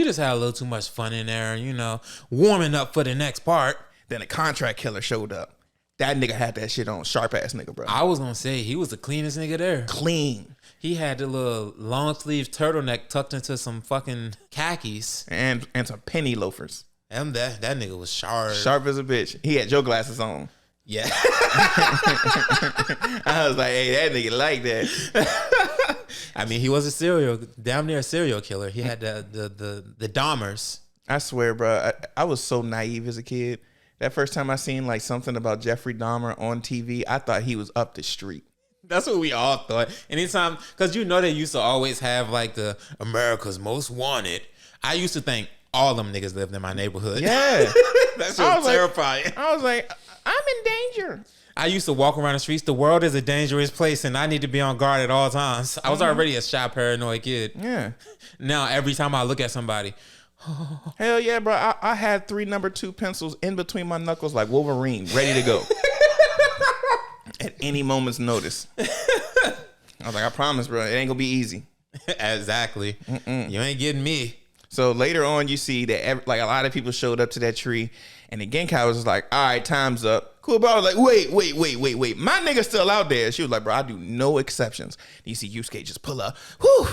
just had a little too much fun in there. Warming up for the next part. Then a contract killer showed up. That nigga had that shit on. Sharp ass nigga, bro. I was gonna say he was the cleanest nigga there. Clean. He had the little long sleeve turtleneck tucked into some fucking khakis and some penny loafers. And that nigga was sharp. Sharp as a bitch. He had your glasses on. Yeah. I was like, hey, that nigga like that. I mean, he was damn near a serial killer. He had the Dahmers. I swear, bro, I was so naive as a kid. That first time I seen like something about Jeffrey Dahmer on TV, I thought he was up the street. That's what we all thought. Anytime, because they used to always have like the America's Most Wanted. I used to think all them niggas lived in my neighborhood. Yeah. That's so terrifying. I was like, I'm in danger. I used to walk around the streets. The world is a dangerous place, and I need to be on guard at all times. I was already a shy, paranoid kid. Yeah. Now, every time I look at somebody, hell yeah, bro. I had 3 number 2 pencils in between my knuckles like Wolverine, ready to go. At any moment's notice. I was like, I promise, bro, it ain't gonna be easy. Exactly. You ain't getting me. So later on, you see that like a lot of people showed up to that tree, and the Genkai was just like, all right, time's up. Cool, bro. I was like, wait. My nigga's still out there. She was like, bro, I do no exceptions. You see Yusuke just pull up. Whew.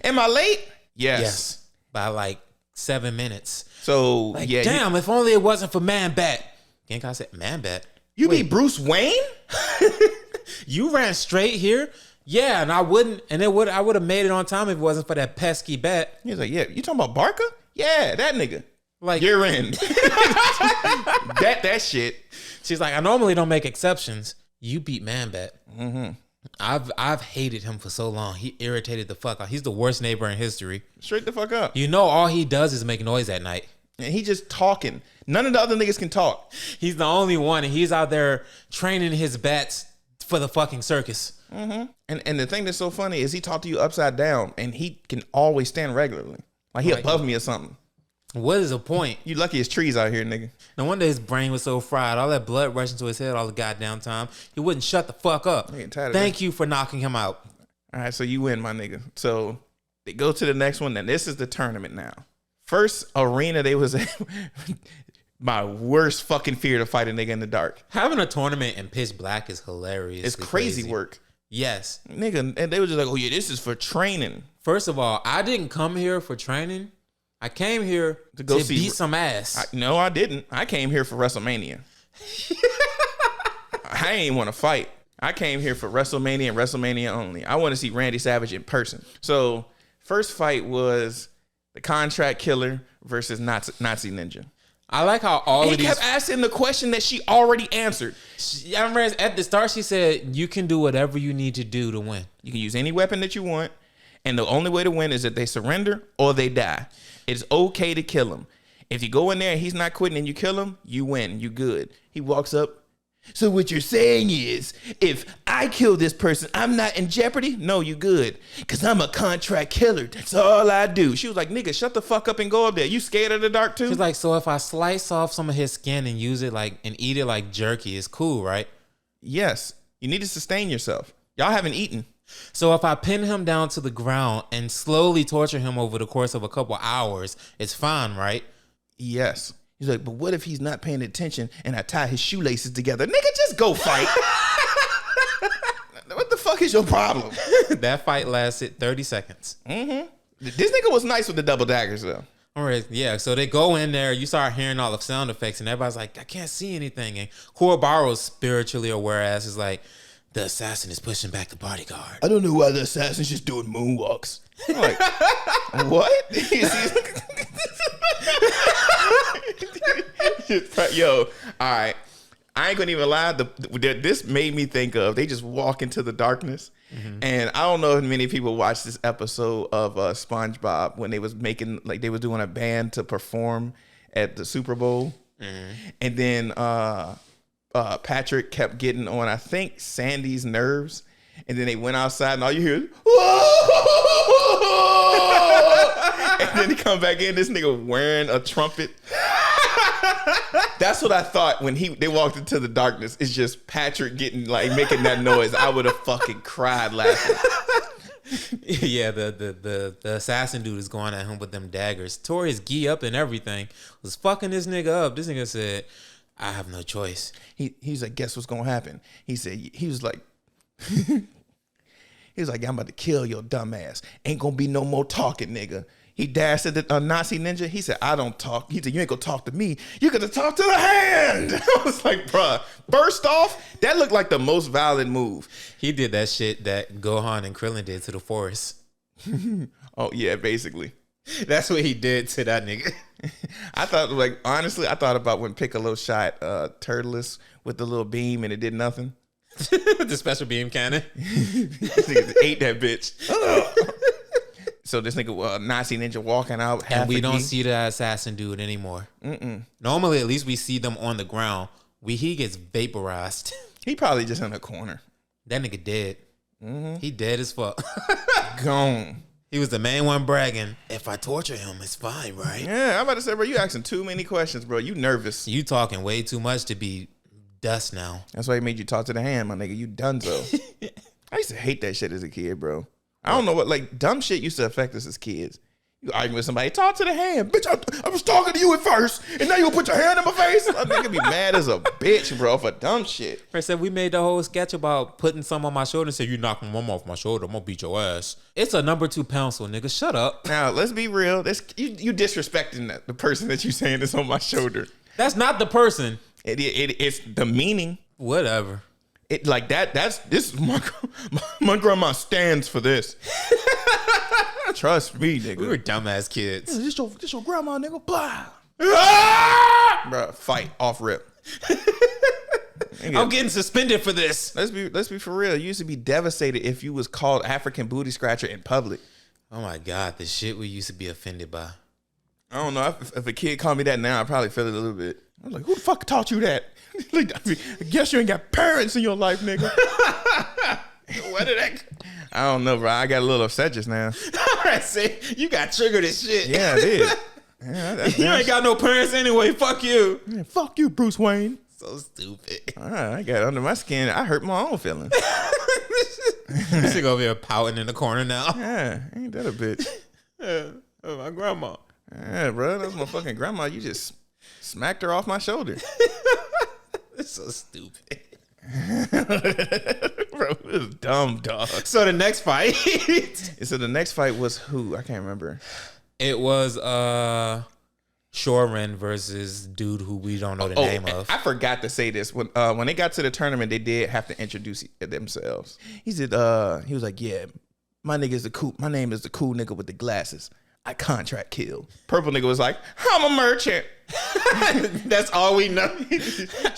Am I late? Yes. By like 7 minutes. So, like, yeah. Damn, if only it wasn't for Man-Bat. Genkai said, Man-Bat? You be Bruce Wayne? You ran straight here? Yeah, and I wouldn't, and I would have made it on time if it wasn't for that pesky bat. He was like, yeah, you talking about Barker? Yeah, that nigga. Like, you're in. that shit. She's like, I normally don't make exceptions. You beat Man-Bat. Mm-hmm. I've hated him for so long. He irritated the fuck out. He's the worst neighbor in history. Straight the fuck up. All he does is make noise at night. And he just talking. None of the other niggas can talk. He's the only one, and he's out there training his bats for the fucking circus. Mm-hmm. And the thing that's so funny is he talked to you upside down, and he can always stand regularly. Like he above me or something. What is the point? You lucky as trees out here, nigga. No wonder his brain was so fried. All that blood rushing to his head all the goddamn time. He wouldn't shut the fuck up. Thank you for knocking him out. All right, so you win, my nigga. So they go to the next one, and this is the tournament now. First arena they was at, my worst fucking fear to fight a nigga in the dark. Having a tournament in pitch black is hilarious. It's crazy work. Yes. Nigga, and they were just like, oh yeah, this is for training. First of all, I didn't come here for training. I came here to beat some ass. No, I didn't. I came here for WrestleMania. I ain't want to fight. I came here for WrestleMania and WrestleMania only. I want to see Randy Savage in person. So first fight was the contract killer versus Nazi Ninja. I like how all of these... He kept asking the question that she already answered. I remember at the start she said, you can do whatever you need to do to win. You can use any weapon that you want. And the only way to win is that they surrender or they die. It's okay to kill him. If you go in there and he's not quitting and you kill him, you win. You good. He walks up. So what you're saying is, if I kill this person, I'm not in jeopardy? No, you good. Because I'm a contract killer. That's all I do. She was like, nigga, shut the fuck up and go up there. You scared of the dark too? She's like, so if I slice off some of his skin and use it and eat it like jerky, it's cool, right? Yes. You need to sustain yourself. Y'all haven't eaten. So if I pin him down to the ground and slowly torture him over the course of a couple hours, it's fine, right? Yes. He's like, but what if he's not paying attention and I tie his shoelaces together? Nigga, just go fight. What the fuck is your problem? That fight lasted 30 seconds. Mm-hmm. This nigga was nice with the double daggers, though. All right, yeah, so they go in there, you start hearing all the sound effects, and everybody's like, I can't see anything. And Kurobaro's spiritually aware ass is like, the assassin is pushing back the bodyguard. I don't know why the assassin's just doing moonwalks. I'm like, what? Yo, all right. I ain't gonna even lie. This made me think of, they just walk into the darkness. Mm-hmm. And I don't know if many people watched this episode of SpongeBob when they was making, like they was doing a band to perform at the Super Bowl. Mm-hmm. And then Patrick kept getting on, I think, Sandy's nerves. And then they went outside and all you hear is, whoa! And then he come back in, this nigga wearing a trumpet. That's what I thought when they walked into the darkness. It's just Patrick making that noise. I would have fucking cried laughing. Yeah, the assassin dude is going at him with them daggers. Tore his gi up and everything. Was fucking this nigga up. This nigga said, I have no choice. He's like, guess what's gonna happen? He was like, I'm about to kill your dumb ass. Ain't gonna be no more talking, nigga. He dashed at the Nazi ninja. He said, I don't talk. He said, you ain't gonna talk to me. You're gonna talk to the hand. I was like, bruh, first off, that looked like the most violent move. He did that shit that Gohan and Krillin did to the forest. Oh, yeah, basically. That's what he did to that nigga. I thought about when Piccolo shot Turtles with the little beam and it did nothing. The special beam cannon. This nigga ate that bitch. So this nigga Nazi ninja walking out. And we don't see the assassin dude anymore. Normally, at least we see them on the ground. He gets vaporized. He probably just in a corner. That nigga dead. He dead as fuck. Gone. He was the main one bragging. If I torture him, it's fine, right? Yeah, I'm about to say, bro, you asking too many questions, bro. You nervous. You talking way too much to be dust now. That's why he made you talk to the hand, my nigga. You donezo. I used to hate that shit as a kid, bro. I don't know what, dumb shit used to affect us as kids. You arguing with somebody, talk to the hand. Bitch, I was talking to you at first, and now you put your hand in my face? A nigga be mad as a bitch, bro, for dumb shit. I said we made the whole sketch about putting some on my shoulder and said, you knocking one off my shoulder, I'm gonna beat your ass. It's a number 2 pencil, nigga. Shut up. Now, let's be real. You disrespecting the person that you saying is on my shoulder. That's not the person. It's the meaning. Whatever. It like that. This is my grandma stands for this. Trust me, nigga. We were dumbass kids. This your grandma, nigga. Blah. Bro, fight off rip. I'm getting suspended for this. Let's be for real. You used to be devastated if you was called African booty scratcher in public. Oh my God, the shit we used to be offended by. I don't know. If a kid called me that now, I probably feel it a little bit. I'm like, who the fuck taught you that? Like, I guess you ain't got parents in your life, nigga. What did that? I don't know, bro. I got a little upset just now. I see. You got triggered as shit. Yeah, I did. Yeah, you ain't got no parents anyway. Fuck you. Yeah, fuck you, Bruce Wayne. So stupid. I got under my skin. I hurt my own feelings. This nigga over here pouting in the corner now. Yeah, ain't that a bitch? Yeah, oh, my grandma. Yeah, bro. That's my fucking grandma. You just smacked her off my shoulder. It's so stupid. Bro, it was dumb, dog. So the next fight. So the next fight was who? I can't remember. It was Shorin versus dude who we don't know the name of. I forgot to say this. When they got to the tournament, they did have to introduce themselves. He said, he was like, yeah, my name is the cool nigga with the glasses. I contract kill. Purple nigga was like, I'm a merchant. That's all we know.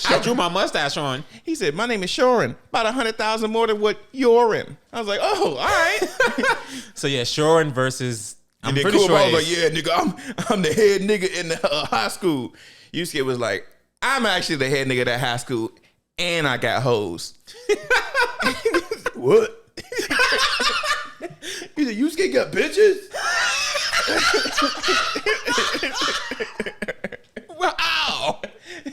I drew my mustache on. He said, my name is Shorin. About 100,000 more than what you're in. I was like, oh, all right. So yeah, Shorin versus. I'm pretty cool sure. I was like, yeah, nigga, I'm the head nigga in the high school. Yusuke was like, I'm actually the head nigga at that high school, and I got hoes. What? He said, Yusuke got bitches? Wow.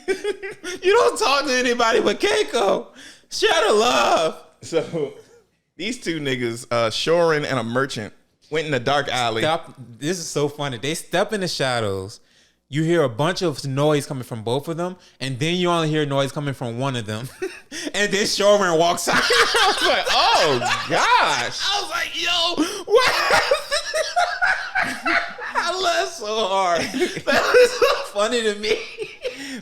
You don't talk to anybody but Keiko. Share the love. So these two niggas, Shorin and a merchant, went in the dark alley. This is so funny. They step in the shadows. You hear a bunch of noise coming from both of them, and then you only hear noise coming from one of them. And then Shorin walks out. I was like, oh gosh. I was like, yo, what? I laughed so hard. That was so funny to me.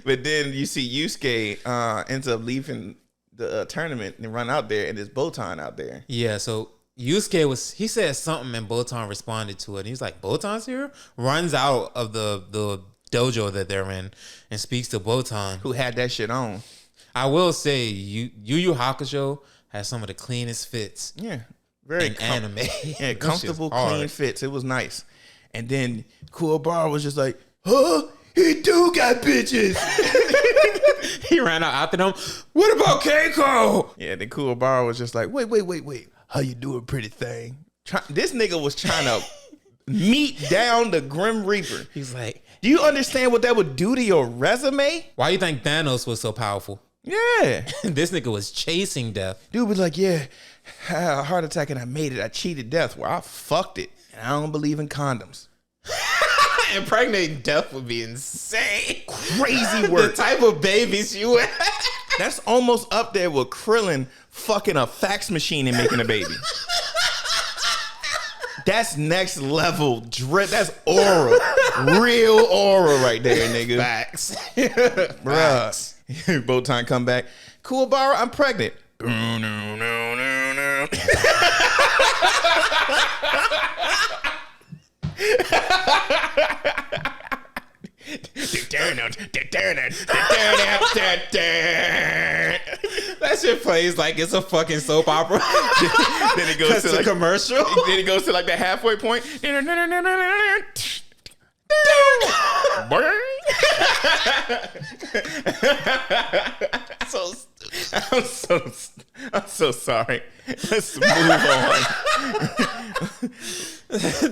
But then you see Yusuke ends up leaving the tournament and run out there, and there's Botan out there. Yeah, so Yusuke he said something, and Botan responded to it. And he's like, Botan's here? Runs out of the dojo that they're in and speaks to Botan, who had that shit on. I will say, Yu Yu Hakusho has some of the cleanest fits. Yeah, very anime. Yeah, comfortable, clean fits. It was nice. And then Kuwabara was just like, huh? He do got bitches. He ran out after them. What about Keiko? Yeah, then Kuwabara was just like, wait. How you doing, pretty thing? This nigga was trying to meet down the Grim Reaper. He's like, do you understand what that would do to your resume? why you think Thanos was so powerful? Yeah. This nigga was chasing death. Dude was like, yeah, I had a heart attack and I made it. I cheated death. Well, I fucked it. And I don't believe in condoms. Impregnating death would be insane. Crazy work. The type of babies you would. That's almost up there with Krillin fucking a fax machine and making a baby. That's next level drip. That's aura. Real aura right there, nigga. Facts. Bruh. Botan come back. Kuwabara, I'm pregnant. That shit plays like it's a fucking soap opera. Then it goes to like like a commercial. Then it goes to like the halfway point. So I'm so sorry. Let's move on.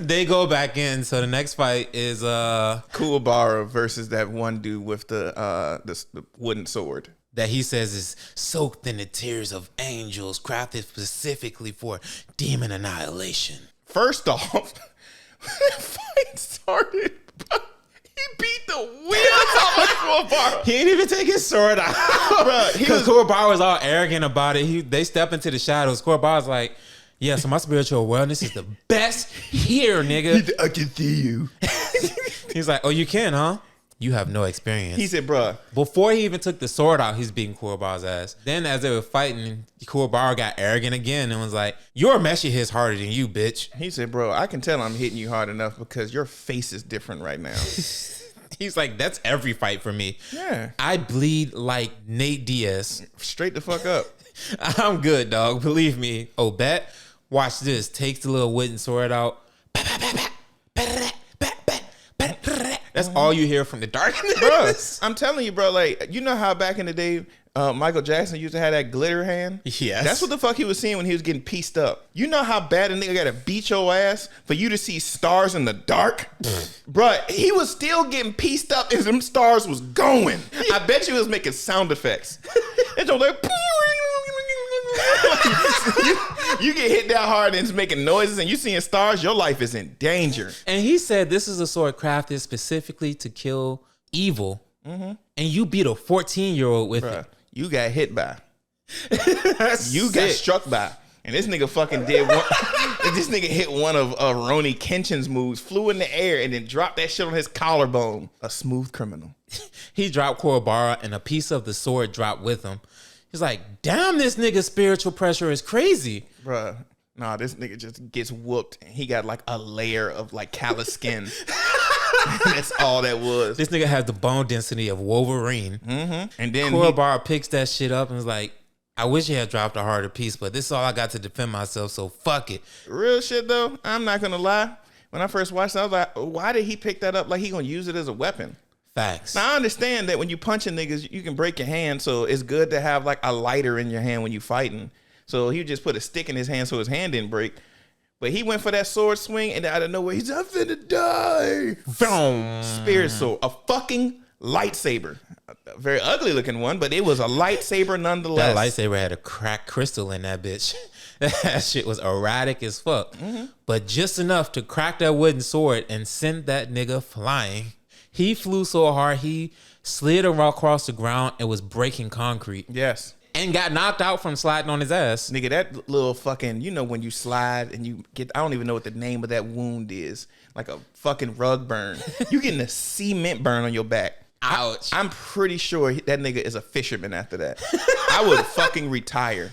they go back in. So the next fight is Kuwabara versus that one dude with the wooden sword. that he says is soaked in the tears of angels, crafted specifically for demon annihilation. First off, when the fight started, bro, he beat the wheels off of Kuwabara. He ain't even take his sword out. Because Kuwabara was all arrogant about it. They step into the shadows. Kuwabara's like, yeah, so my spiritual awareness is the best here, nigga. I can see you. He's like, oh, you can, huh? You have no experience. He said, bruh. Before he even took the sword out, he's beating Kuwabara's ass. Then as they were fighting, Kuwabara got arrogant again and was like, your Meshi hits harder than you, bitch. He said, bro, I can tell I'm hitting you hard enough because your face is different right now. He's like, that's every fight for me. Yeah. I bleed like Nate Diaz. Straight the fuck up. I'm good, dog. Believe me. Oh, bet. Watch this. Takes the little wooden sword out. That's all you hear from the darkness. Bro, I'm telling you, bro, like, you know how back in the day, Michael Jackson used to have that glitter hand? Yes. That's what the fuck he was seeing when he was getting pieced up. You know how bad a nigga gotta beat your ass for you to see stars in the dark? Bro, he was still getting pieced up as them stars was going. I bet you he was making sound effects. It's just like, you get hit that hard and it's making noises and you seeing stars, your life is in danger. And he said this is a sword crafted specifically to kill evil. Mm-hmm. And you beat a 14-year-old with it. You got hit by. You got struck by. And this nigga fucking did one. This nigga hit one of Roni Kenshin's moves, flew in the air, and then dropped that shit on his collarbone. A smooth criminal. He dropped Kuwabara and a piece of the sword dropped with him. He's like, damn, this nigga's spiritual pressure is crazy. Bruh. Nah, this nigga just gets whooped and he got like a layer of like callous skin. That's all that was. This nigga has the bone density of Wolverine. Mm-hmm. And then Kuwabara picks that shit up and is like, I wish he had dropped a harder piece, but this is all I got to defend myself, so fuck it. Real shit though, I'm not gonna lie. When I first watched it, I was like, why did he pick that up like he gonna use it as a weapon? Facts. Now I understand that when you punching niggas, you can break your hand, so it's good to have like a lighter in your hand when you fighting. So he just put a stick in his hand so his hand didn't break. But he went for that sword swing, and out of nowhere, he's I'm finna die. Boom. Spirit sword, a fucking lightsaber, a very ugly looking one, but it was a lightsaber nonetheless. That lightsaber had a cracked crystal in that bitch. That shit was erratic as fuck. Mm-hmm. But just enough to crack that wooden sword and send that nigga flying. He flew so hard, he slid across the ground and was breaking concrete. Yes. And got knocked out from sliding on his ass. Nigga, that little fucking, you know when you slide and you get, I don't even know what the name of that wound is. Like a fucking rug burn. You getting a cement burn on your back. Ouch. I'm pretty sure that nigga is a fisherman after that. I would fucking retire.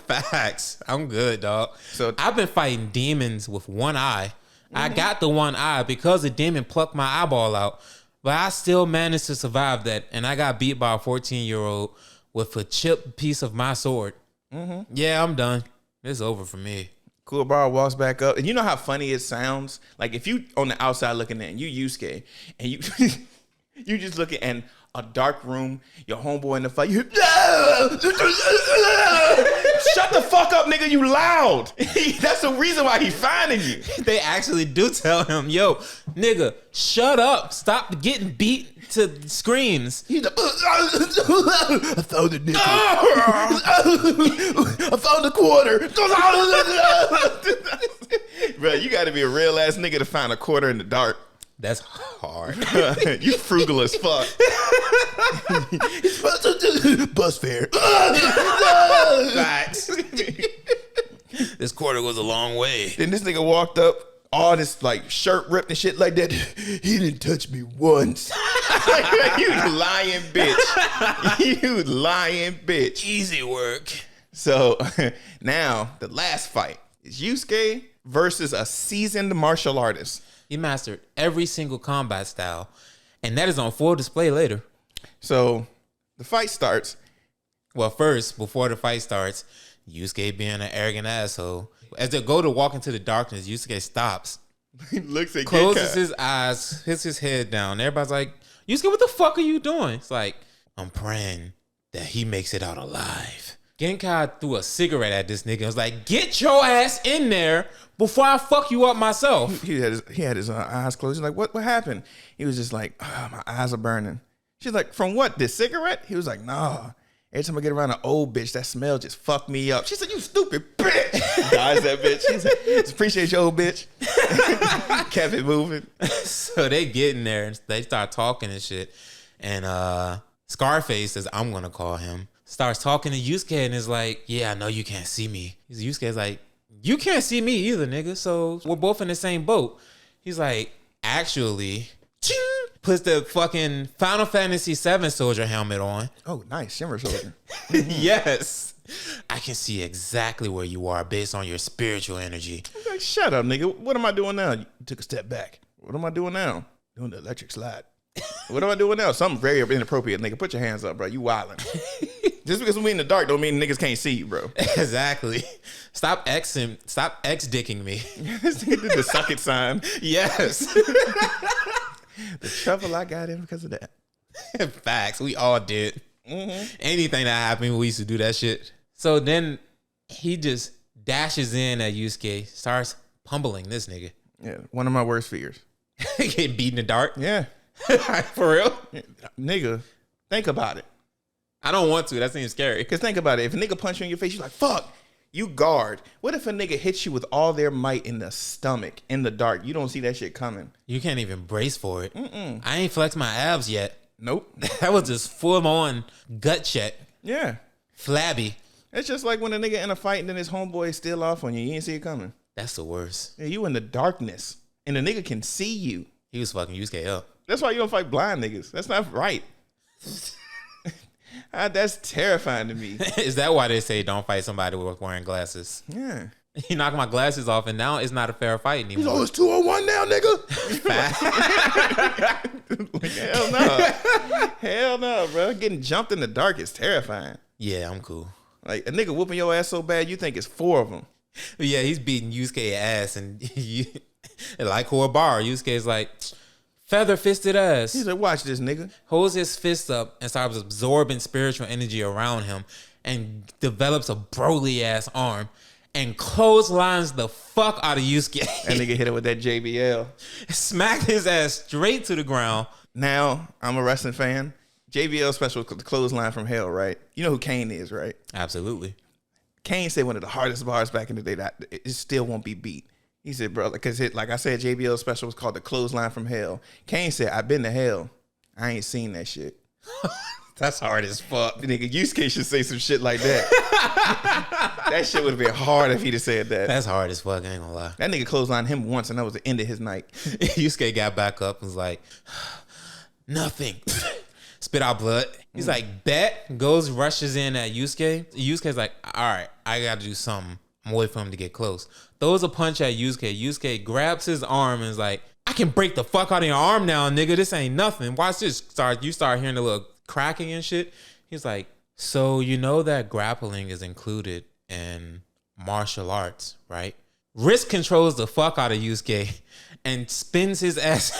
Facts. I'm good, dog. So I've been fighting demons with one eye. Mm-hmm. I got the one eye because the demon plucked my eyeball out. But I still managed to survive that. And I got beat by a 14-year-old with a chipped piece of my sword. Mm-hmm. Yeah, I'm done. It's over for me. Kuwabara walks back up. And you know how funny it sounds? Like if you on the outside looking in, you Yusuke, and you you just looking and a dark room, your homeboy in the fight, you shut the fuck up, nigga, you loud. That's the reason why he finding you. They actually do tell him, yo, nigga, shut up. Stop getting beat to screams. He's like, I found a nickel. I found a quarter. Bro, you got to be a real ass nigga to find a quarter in the dark. That's hard. You frugal as fuck. Bus fare. Facts. This quarter goes a long way. Then this nigga walked up, all this like shirt ripped and shit like that. He didn't touch me once. You lying bitch. You lying bitch. Easy work. So now the last fight is Yusuke versus a seasoned martial artist. He mastered every single combat style, and that is on full display later. So the fight starts. Well, first, before the fight starts, Yusuke being an arrogant asshole. As they go to walk into the darkness, Yusuke stops. He looks at closes his eyes, hits his head down. Everybody's like, Yusuke, what the fuck are you doing? It's like, I'm praying that he makes it out alive. Genkai threw a cigarette at this nigga and was like, get your ass in there before I fuck you up myself. He had his eyes closed. He's like, what happened? He was just like, oh, my eyes are burning. She's like, from what, this cigarette? He was like, nah. Every time I get around an old bitch, that smell just fucked me up. She said, you stupid bitch. Dies that bitch. She said, appreciate you, old bitch. Kept it moving. So they get in there and they start talking and shit. And Scarface, as I'm going to call him, starts talking to Yusuke and is like, yeah, I know you can't see me. Yusuke's like, you can't see me either, nigga. So we're both in the same boat. He's like, actually, ching, puts the fucking Final Fantasy VII soldier helmet on. Oh, nice. Shimmer soldier. Yes. I can see exactly where you are based on your spiritual energy. I'm like, shut up, nigga. What am I doing now? You took a step back. What am I doing now? Doing the electric slide. What am I doing now? Something very inappropriate, nigga. Put your hands up, bro. You wildin'. Just because we in the dark don't mean niggas can't see you, bro. Exactly. Stop X-dicking me. This nigga did the suck it sign. Yes. The trouble I got in because of that. Facts. We all did. Mm-hmm. Anything that happened, we used to do that shit. So then he just dashes in at Yusuke, starts pummeling this nigga. Yeah, one of my worst fears. Get beat in the dark? Yeah. For real? Nigga, think about it. I don't want to. That seems scary. Because think about it. If a nigga punch you in your face, you're like, fuck. You guard. What if a nigga hits you with all their might in the stomach, in the dark? You don't see that shit coming. You can't even brace for it. I ain't flexed my abs yet. Nope. That was just full on gut check. Yeah. Flabby. It's just like when a nigga in a fight and then his homeboy steal off on you. You ain't see it coming. That's the worst. Yeah, you in the darkness. And the nigga can see you. He was fucking Yusuke up. That's why you don't fight blind niggas. That's not right. That's terrifying to me. Is that why they say don't fight somebody with wearing glasses? Yeah. He knocked my glasses off, and now it's not a fair fight anymore. He's always 2-on-1 now, nigga. Like, hell no. Hell no, bro. Getting jumped in the dark is terrifying. Yeah, I'm cool. Like, a nigga whooping your ass so bad, you think it's 4 of them. But yeah, he's beating Yusuke ass, and like Bar, Yusuke's like, feather-fisted ass. He's like, watch this, nigga. Holds his fist up and starts absorbing spiritual energy around him and develops a Broly-ass arm and clotheslines the fuck out of Yusuke. That nigga hit him with that JBL. Smacked his ass straight to the ground. Now, I'm a wrestling fan. JBL special, the clothesline from hell, right? You know who Kane is, right? Absolutely. Kane said one of the hardest bars back in the day that it still won't be beat. He said, bro, because like I said, JBL special was called the clothesline from hell. Kane said, I've been to hell. I ain't seen that shit. That's hard as fuck. The nigga Yusuke should say some shit like that. That shit would have been hard if he'd have said that. That's hard as fuck, I ain't gonna lie. That nigga clotheslined him once and that was the end of his night. Yusuke got back up and was like, nothing. Spit out blood. He's like, bet. Goes, rushes in at Yusuke. Yusuke's like, all right, I gotta do something. I'm waiting for him to get close. Throws a punch at Yusuke. Yusuke grabs his arm and is like, I can break the fuck out of your arm now, nigga. This ain't nothing. Watch this. You start hearing a little cracking and shit. He's like, so you know that grappling is included in martial arts, right? Wrist controls the fuck out of Yusuke and spins his ass,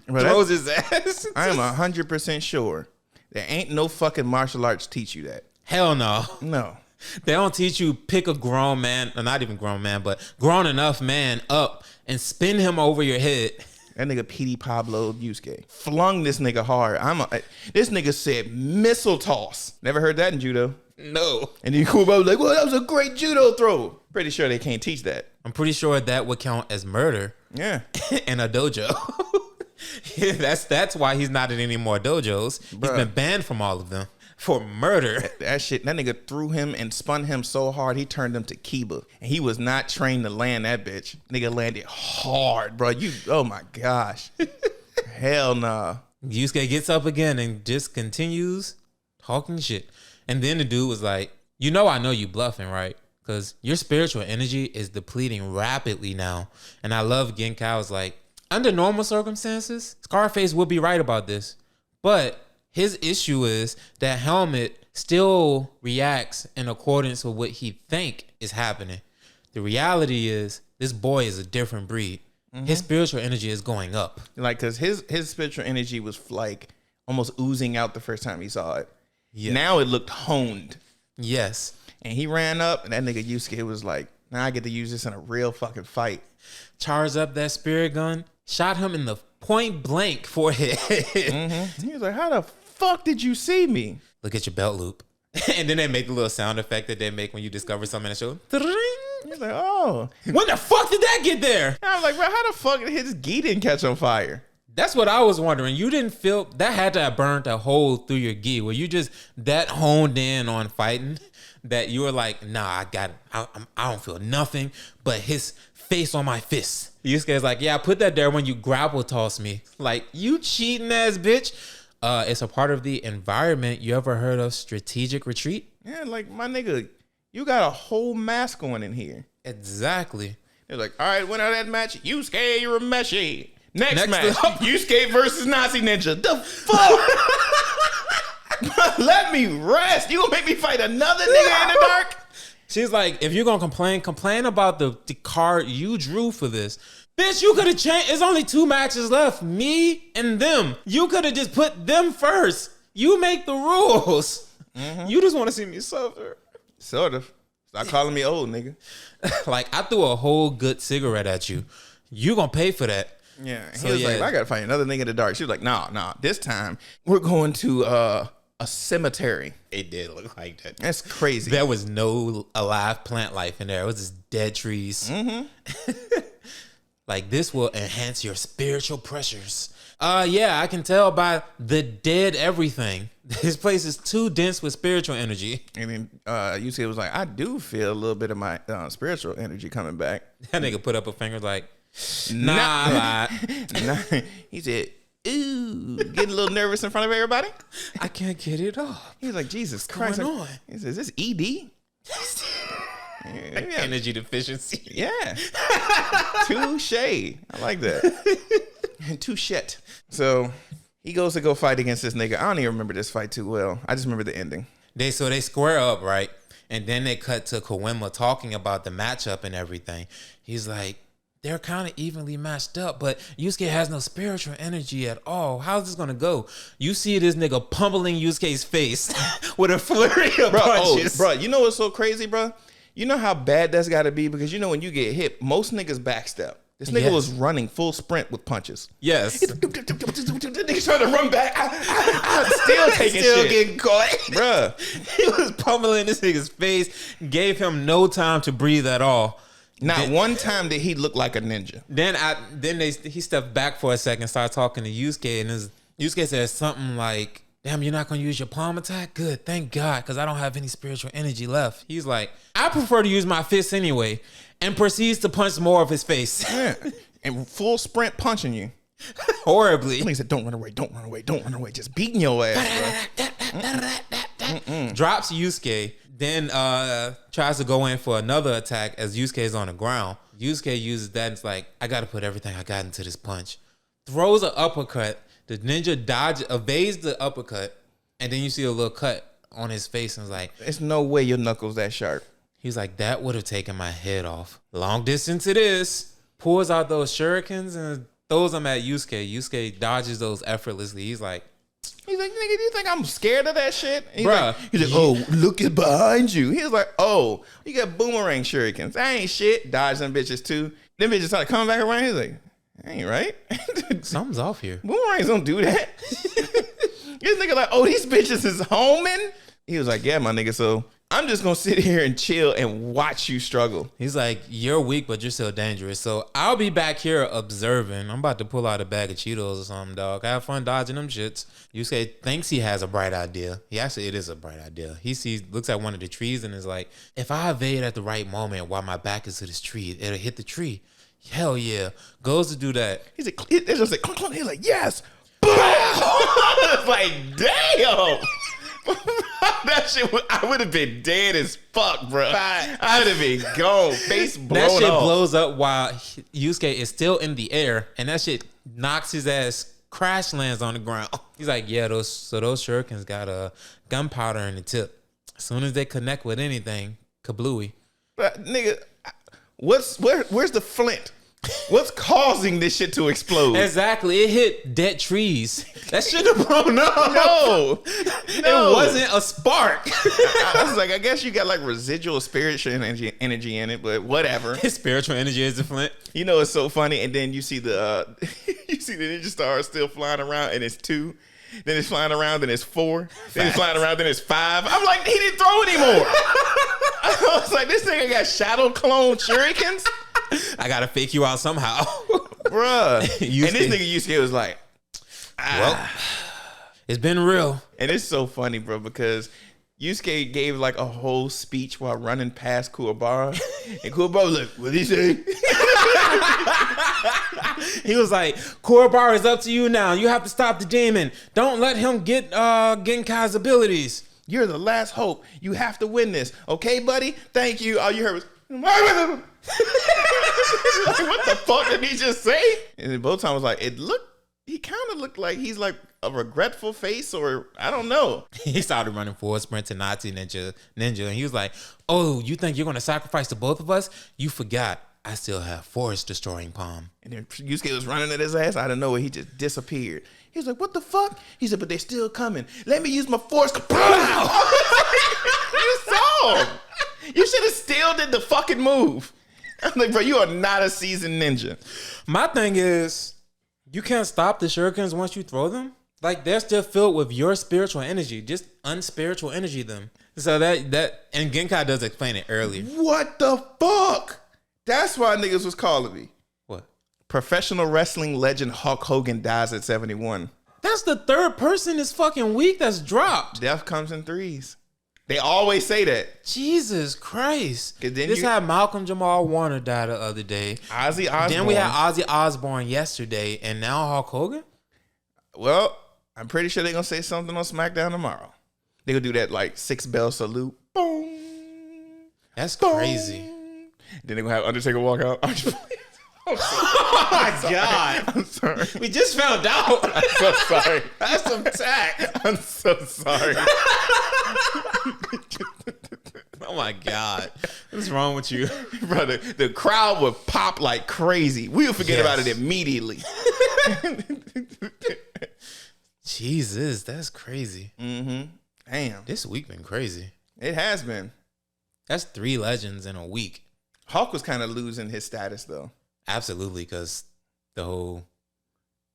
throws his ass. I am 100% sure There ain't no fucking martial arts teach you that. Hell no. No. They don't teach you pick a grown man, or not even grown man, but grown enough man up and spin him over your head. That nigga Petey Pablo Yusuke flung this nigga hard. This nigga said missile toss. Never heard that in judo. No. And then Kubo was like, well, that was a great judo throw. Pretty sure they can't teach that. I'm pretty sure that would count as murder. Yeah. In a dojo. That's why he's not in any more dojos. Bruh. He's been banned from all of them for murder. That nigga threw him and spun him so hard he turned him to Kiba. And he was not trained to land that bitch. Nigga landed hard, bro. Oh my gosh. Hell nah. Yusuke gets up again and just continues talking shit. And then the dude was like, I know you bluffing, right? Because your spiritual energy is depleting rapidly now. And I love Genkai's like, under normal circumstances, Scarface would be right about this. But his issue is that Helmet still reacts in accordance with what he think is happening. The reality is this boy is a different breed. Mm-hmm. His spiritual energy is going up. Like, because his spiritual energy was like almost oozing out the first time he saw it. Yeah. Now it looked honed. Yes. And he ran up and that nigga Yusuke was like, now I get to use this in a real fucking fight. Charged up that spirit gun, shot him in the point blank forehead. Mm-hmm. He was like, how the fuck did you see me? Look at your belt loop. And then they make the little sound effect that they make when you discover something in the show. He's like, oh. When the fuck did that get there? I was like, bro, how the fuck did his gi didn't catch on fire? That's what I was wondering. You didn't feel that had to have burnt a hole through your gi. Were you just that honed in on fighting that you were like, nah, I got it. I don't feel nothing but his face on my fist. Yusuke's like, yeah, I put that there when you grapple toss me. Like, you cheating ass bitch. It's a part of the environment. You ever heard of strategic retreat? Yeah, like, my nigga, you got a whole mask on in here. Exactly. They're like, all right, winner of that match, Yusuke Urameshi. Next match, Yusuke versus Nazi Ninja. The fuck? Let me rest. You gonna make me fight another nigga in the dark? She's like, if you're gonna complain about the card you drew for this. Bitch, you could have changed. It's only 2 matches left. Me and them. You could have just put them first. You make the rules. Mm-hmm. You just want to see me suffer. Sort of. Stop calling me old, nigga. Like, I threw a whole good cigarette at you. You gonna pay for that. Yeah. So, he was like, I gotta find another nigga in the dark. She was like, nah. This time we're going to a cemetery. It did look like that. That's crazy. There was no alive plant life in there. It was just dead trees. Mm-hmm. Like, this will enhance your spiritual pressures. Yeah, I can tell by the dead everything. This place is too dense with spiritual energy. And then Yusuke was like, I do feel a little bit of my spiritual energy coming back. That nigga put up a finger like, nah. He said, ooh, getting a little nervous in front of everybody. I can't get it off. He was like, Jesus Christ. What's going on? He says, is this ED? Energy deficiency. Yeah. Touche. I like that. Touche. So he goes to go fight against this nigga. I don't even remember this fight too well. I just remember the ending. They square up, right? And then they cut to Kawema talking about the matchup and everything. He's like, they're kind of evenly matched up, but Yusuke has no spiritual energy at all. How's this gonna go? You see this nigga pummeling Yusuke's face with a flurry of punches. Bro, you know what's so crazy, bro? You know how bad that's got to be? Because you know when you get hit, most niggas backstep. This nigga was running full sprint with punches. Yes. Niggas trying to run back. I'm still taking shit. Getting caught. Bruh. He was pummeling this nigga's face, gave him no time to breathe at all. Not one time did he look like a ninja. He stepped back for a second, started talking to Yusuke, and Yusuke said something like, damn, you're not going to use your palm attack? Good, thank God, because I don't have any spiritual energy left. He's like, I prefer to use my fists anyway, and proceeds to punch more of his face. Yeah. And full sprint punching you. Horribly. He said, don't run away, don't run away, don't run away. Just beating your ass, bro. Drops Yusuke, then tries to go in for another attack as Yusuke is on the ground. Yusuke uses that and it's like, I got to put everything I got into this punch. Throws an uppercut. The ninja evades the uppercut, and then you see a little cut on his face and it's like, there's no way your knuckles that sharp. He's like, that would have taken my head off. Long distance it is. Pulls out those shurikens and throws them at Yusuke. Yusuke dodges those effortlessly. He's like, He's like, nigga, do you think I'm scared of that shit? And Bruh. he's like, oh, look at behind you. He was like, oh, you got boomerang shurikens. That ain't shit. Dodge them bitches too. Them bitches started coming back around. He's like, ain't right. Something's off here. Boomerangs don't do that. This nigga like, oh, these bitches is homing. He was like, yeah, my nigga, so I'm just gonna sit here and chill and watch you struggle. He's like, you're weak, but you're still dangerous. So I'll be back here observing. I'm about to pull out a bag of Cheetos or something, dog. Have fun dodging them shits. Yusuke thinks he has a bright idea. It is a bright idea. Looks at one of the trees and is like, if I evade at the right moment while my back is to this tree, it'll hit the tree. Hell yeah. Goes to do that. He's like, it's just like, clunk, clunk. He's like, yes. It's like, damn. That shit, I would have been dead as fuck, bro. I would have been gone, face blown off. That shit blows up while Yusuke is still in the air, and that shit knocks his ass, crash lands on the ground. He's like, yeah, those shurikens got a gunpowder in the tip. As soon as they connect with anything, kablooey. But nigga, where's the flint? What's causing this shit to explode? Exactly. It hit dead trees. That should have blown up. No. It wasn't a spark. I was like, I guess you got like residual spiritual energy in it, but whatever. His spiritual energy is the flint. You know, it's so funny. And then you see the ninja star still flying around, and it's 2. Then it's flying around, then it's 4. Then it's flying around, then it's 5. I'm like, he didn't throw anymore. I was like, this nigga got shadow clone shurikens. I gotta fake you out somehow. Bruh. And this nigga Yusuke was like, well, it's been real. And it's so funny, bro, because Yusuke gave like a whole speech while running past Kuwabara. And Kuwabara was like, what'd he say? He was like, Kuwabara is up to you now. You have to stop the demon. Don't let him get Genkai's abilities. You're the last hope. You have to win this. Okay, buddy? Thank you. All you heard was, like, what the fuck did he just say? And then both times was like, he kind of looked like he's like a regretful face, or I don't know. He started running forward, sprinting Nazi ninja, and he was like, oh, you think you're going to sacrifice the both of us? You forgot. I still have forest destroying palm. And then Yusuke was running at his ass out of nowhere. He just disappeared. He was like, what the fuck? He said, but they're still coming. Let me use my force. You saw him. You should have still did the fucking move. I'm like, bro, you are not a seasoned ninja. My thing is, you can't stop the shurikens once you throw them. Like, they're still filled with your spiritual energy. Just unspiritual energy them. So that and Genkai does explain it earlier. What the fuck? That's why niggas was calling me. What? Professional wrestling legend Hulk Hogan dies at 71. That's the third person this fucking week that's dropped. Death comes in threes. They always say that. Jesus Christ. Then had Malcolm Jamal Warner die the other day. Ozzy Osbourne. Then we had Ozzy Osbourne yesterday, and now Hulk Hogan? Well, I'm pretty sure they're going to say something on SmackDown tomorrow. They're going to do that like 6-bell salute. Boom. That's boom. Crazy. Then they're going to have Undertaker walk out. Oh my God. I'm sorry. We just found out. I'm so sorry. That's some tact. I'm so sorry. Oh my God. What's wrong with you? Brother, the crowd would pop like crazy. We'll forget about it immediately. Jesus, that's crazy. Mm-hmm. Damn. This week been crazy. It has been. That's 3 legends in a week. Hulk was kind of losing his status though. Absolutely, because the whole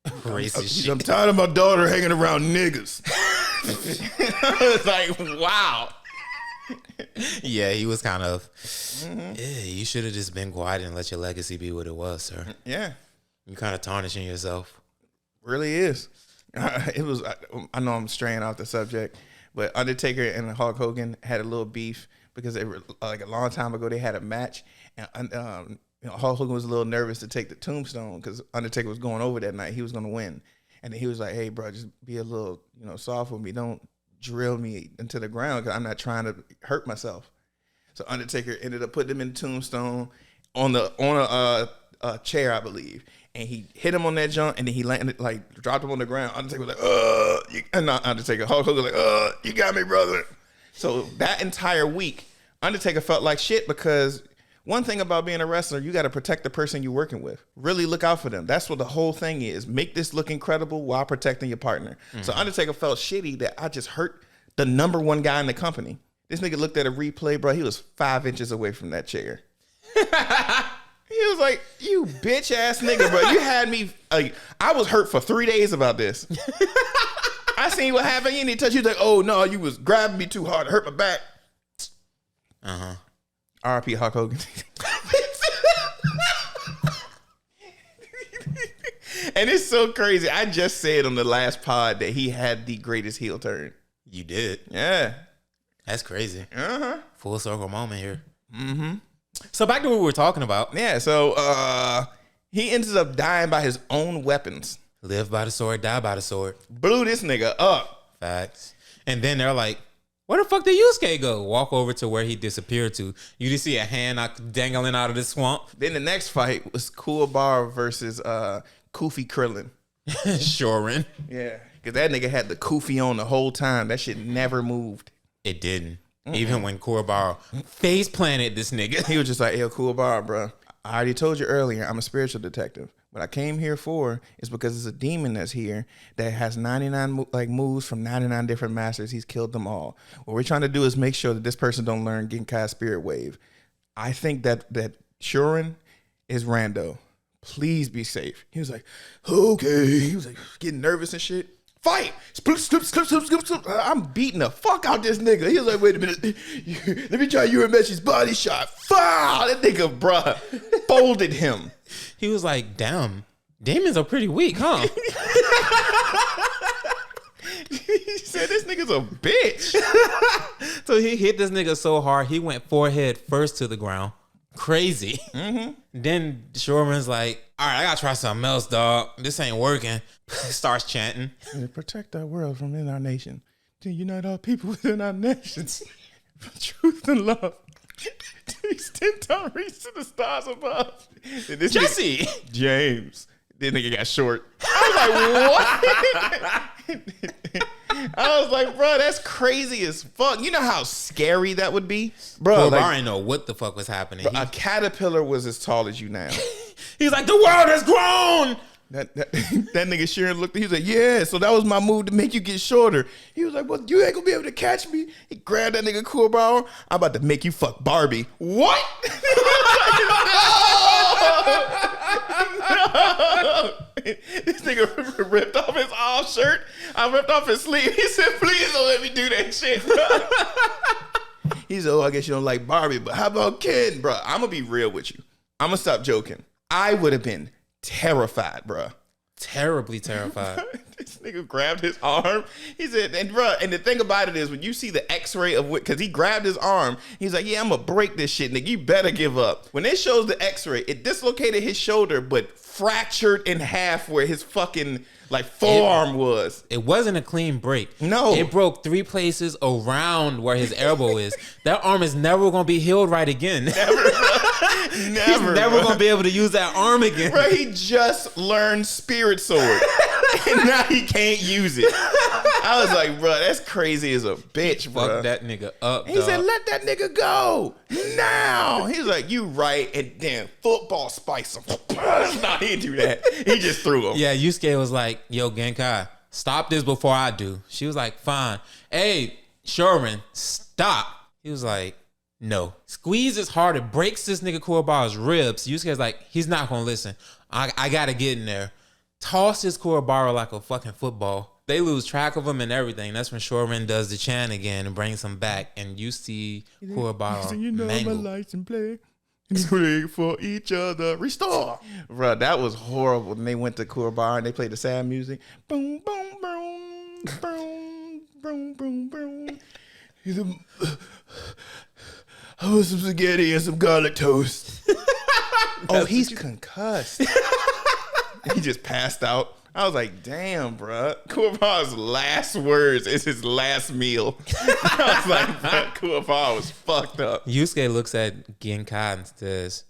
racist shit. I'm tired of my daughter hanging around niggas. It's like, wow. Yeah, he was kind of, you should have just been quiet and let your legacy be what it was, sir. Yeah. You kind of tarnishing yourself. Really is. It was, I know I'm straying off the subject, but Undertaker and Hulk Hogan had a little beef because they were, like a long time ago, they had a match, and Hulk Hogan was a little nervous to take the tombstone because Undertaker was going over that night. He was going to win. And then he was like, hey, bro, just be a little, soft with me. Don't drill me into the ground because I'm not trying to hurt myself. So Undertaker ended up putting him in the tombstone on a chair, I believe. And he hit him on that jump, and then he landed, like, dropped him on the ground. Undertaker was like, not Undertaker. Hulk Hogan was like, you got me, brother. So that entire week, Undertaker felt like shit because One thing about being a wrestler, you got to protect the person you're working with. Really look out for them. That's what the whole thing is. Make this look incredible while protecting your partner. So Undertaker felt shitty that I just hurt the number one guy in the company. This nigga looked at a replay, bro. He was 5 inches away from that chair. He was like, you bitch ass nigga, bro. You had me. I was hurt for 3 days about this. I seen what happened. You didn't touch. You was like, oh no, you was grabbing me too hard. It hurt my back. R.I.P. Hulk Hogan. And it's so crazy. I just said on the last pod that he had the greatest heel turn. You did. Yeah. That's crazy. Full circle moment here. Mm-hmm. So back to what we were talking about. Yeah, so he ends up dying by his own weapons. Live by the sword, die by the sword. Blew this nigga up. Facts. And then they're like, where the fuck did Yusuke go? Walk over to where he disappeared to. You just see a hand dangling out of the swamp. Then the next fight was Kuwabara versus Kofi Krillin. Shorin. Yeah, because that nigga had the Kofi on the whole time. That shit never moved. It didn't. Even when Kuwabara face planted this nigga. He was just like, yo, Kuwabara, bro. I already told you earlier, I'm a spiritual detective. What I came here for is because there's a demon that's here that has 99 moves from 99 different masters. He's killed them all. What we're trying to do is make sure that this person don't learn Genkai's spirit wave. I think that Shorin is Rando. Please be safe. He was like, okay. He was like getting nervous and shit. Fight! Split, slip, slip, slip, slip, slip. I'm beating the fuck out this nigga. He was like, wait a minute. Let me try Urameshi's body shot. Foul! That nigga, bruh, folded him. He was like, damn, demons are pretty weak, huh? He said, this nigga's a bitch. So he hit this nigga so hard, he went forehead first to the ground. Crazy. Then Shoreman's like, all right, I gotta try something else, dog. This ain't working. Starts chanting. Protect our world from within our nation. To unite all people within our nations. For truth and love. To extend our reach to the stars above. This Jesse! Nigga, James. This nigga got short. I was like, what? I was like, bro, that's crazy as fuck. You know how scary that would be? Bro, Like, I didn't know what the fuck was happening. Bro, a caterpillar was as tall as you now. He's like, the world has grown! That nigga Sharon looked, he was like, yeah, so that was my move to make you get shorter. He was like, well, you ain't gonna be able to catch me. He grabbed that nigga Kuwabara. I'm about to make you fuck Barbie. What? No. This nigga ripped off his off shirt. I ripped off his sleeve. He said, please don't let me do that shit, bro. He said, oh, I guess you don't like Barbie, but how about Ken, bro? I'm gonna be real with you. I'm gonna stop joking. I would have been terrified, bro. Terribly terrified. This nigga grabbed his arm. He said, and bro, and the thing about it is when you see the x-ray of what, because he grabbed his arm, he's like, yeah, I'm gonna break this shit, nigga. You better give up. When it shows the x-ray, it dislocated his shoulder, but fractured in half where his fucking like forearm was. It wasn't a clean break. No. It broke 3 places around where his elbow is. That arm is never going to be healed right again. Never. He's never going to be able to use that arm again. Bro, he just learned Spirit Sword. And now he can't use it. I was like, bro, that's crazy as a bitch, bro. Fuck that nigga up, He said, let that nigga go now. He was like, you right. And then football spice him. No, he didn't do that. He just threw him. Yeah, Yusuke was like, yo, Genkai, stop this before I do. She was like, fine. Hey, Shorin, stop. He was like, no. Squeezes hard. It breaks this nigga Kuwabara's ribs. Yusuke's like, he's not going to listen. I got to get in there. Tosses Kuwabara like a fucking football. They lose track of him and everything. That's when Shorin does the chant again and brings him back. And you see Kuwabara you know mangled. my lights and play. Pray for each other. Restore. Bro, that was horrible. And they went to Kuwabara and they played the sad music. Boom, boom, boom, boom, boom, boom, boom. He's a, I want some spaghetti and some garlic toast. Oh, he's concussed. He just passed out. I was like, damn, bro. Kuwabara's last words is his last meal. I was like, bro, Kuwabara was fucked up. Yusuke looks at Genkai and says,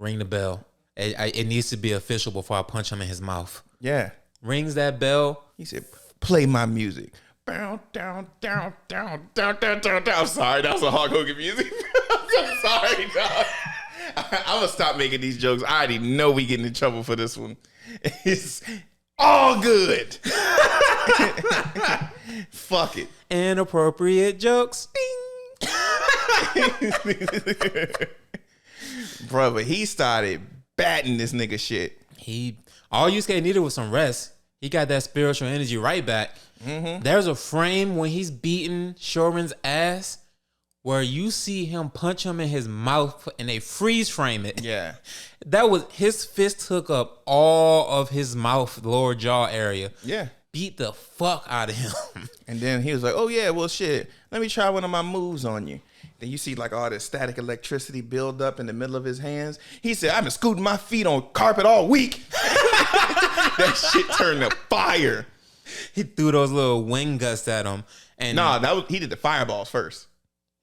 ring the bell. It needs to be official before I punch him in his mouth. Yeah. Rings that bell. He said, play my music. Down, down, down, down, down, down, down, down. I'm sorry, that was a Hulk Hogan music. I'm sorry, dog. I'm gonna stop making these jokes. I already know we getting in trouble for this one. It's all good. Fuck it. Inappropriate jokes. Bro, but he started batting this nigga shit. All Yusuke needed was some rest. He got that spiritual energy right back. Mm-hmm. There's a frame when he's beating Shorin's ass where you see him punch him in his mouth and they freeze frame it. Yeah. That was, his fist took up all of his mouth, lower jaw area. Yeah. Beat the fuck out of him. And then he was like, oh yeah, well shit, let me try one of my moves on you. Then you see like all this static electricity build up in the middle of his hands. He said, I've been scooting my feet on carpet all week. That shit turned to fire. He threw those little wing gusts at him. And he did the fireballs first.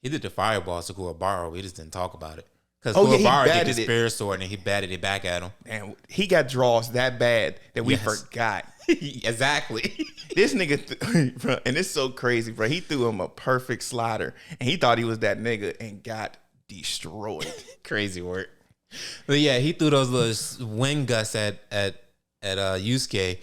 He did the fireballs to Kuwabara. We just didn't talk about it. Because Kuwabara did the spirit sword and he batted it back at him. And he got draws that bad that we forgot. Exactly. This nigga, bro, and it's so crazy, bro. He threw him a perfect slider and he thought he was that nigga and got destroyed. Crazy work. But yeah, he threw those little wing gusts at Yusuke.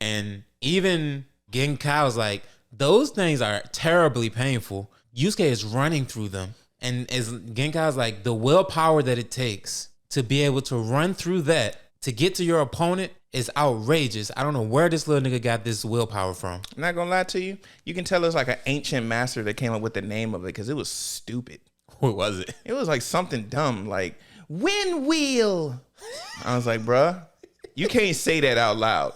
And even Genkai was like, those things are terribly painful. Yusuke is running through them. And as Genkai's like, the willpower that it takes to be able to run through that to get to your opponent is outrageous. I don't know where this little nigga got this willpower from. I'm not gonna lie to you. You can tell it's like an ancient master that came up with the name of it because it was stupid. What was it? It was like something dumb, like wind wheel. I was like, bruh, you can't say that out loud.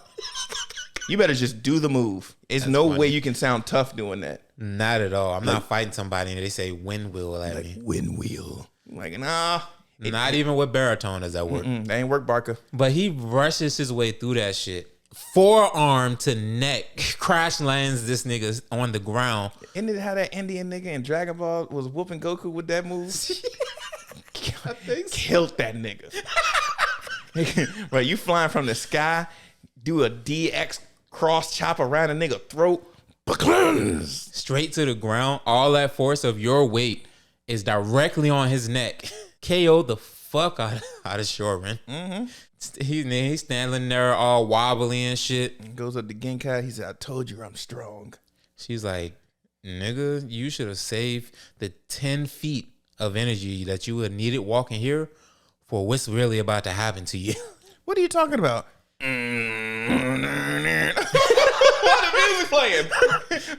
You better just do the move. There's no way you can sound tough doing that. Not at all. I'm not fighting somebody and they say wind wheel at me. Wind wheel. Like, nah. Not even with baritone does that work. That ain't work, Barker. But he rushes his way through that shit. Forearm to neck. Crash lands this nigga on the ground. Isn't it how that Indian nigga in Dragon Ball was whooping Goku with that move? I think so. Killed that nigga. Right, you flying from the sky, do a DX cross chop around a nigga throat. Straight to the ground. All that force of your weight is directly on his neck. KO the fuck out of Shorin. Mm-hmm. He's standing there all wobbly and shit. He goes up to Genkai. He said, I told you I'm strong. She's like, nigga, you should have saved the 10 feet of energy that you would have needed walking here for what's really about to happen to you. What are you talking about? What the music playing?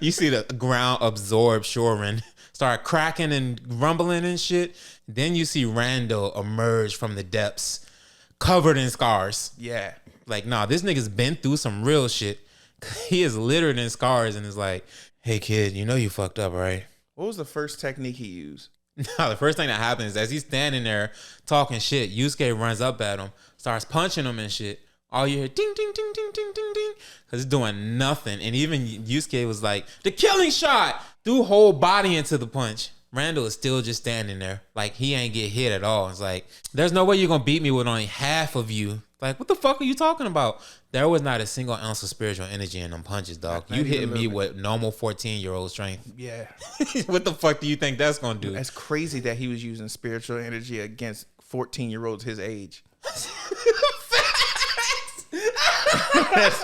You see the ground absorb Shorin, start cracking and rumbling and shit. Then you see Rando emerge from the depths, covered in scars. Yeah. Like, nah, this nigga's been through some real shit. He is littered in scars and is like, hey kid, you know you fucked up, right? What was the first technique he used? No, the first thing that happens is as he's standing there talking shit, Yusuke runs up at him, starts punching him and shit. All you hear, ding, ding, ding, ding, ding, ding, ding. Because it's doing nothing. And even Yusuke was like, the killing shot! Threw whole body into the punch. Rando is still just standing there. Like, he ain't get hit at all. It's like, there's no way you're going to beat me with only half of you. Like, what the fuck are you talking about? There was not a single ounce of spiritual energy in them punches, dog. You hit me with normal 14-year-old strength. Yeah. What the fuck do you think that's going to do? That's crazy that he was using spiritual energy against 14-year-olds his age.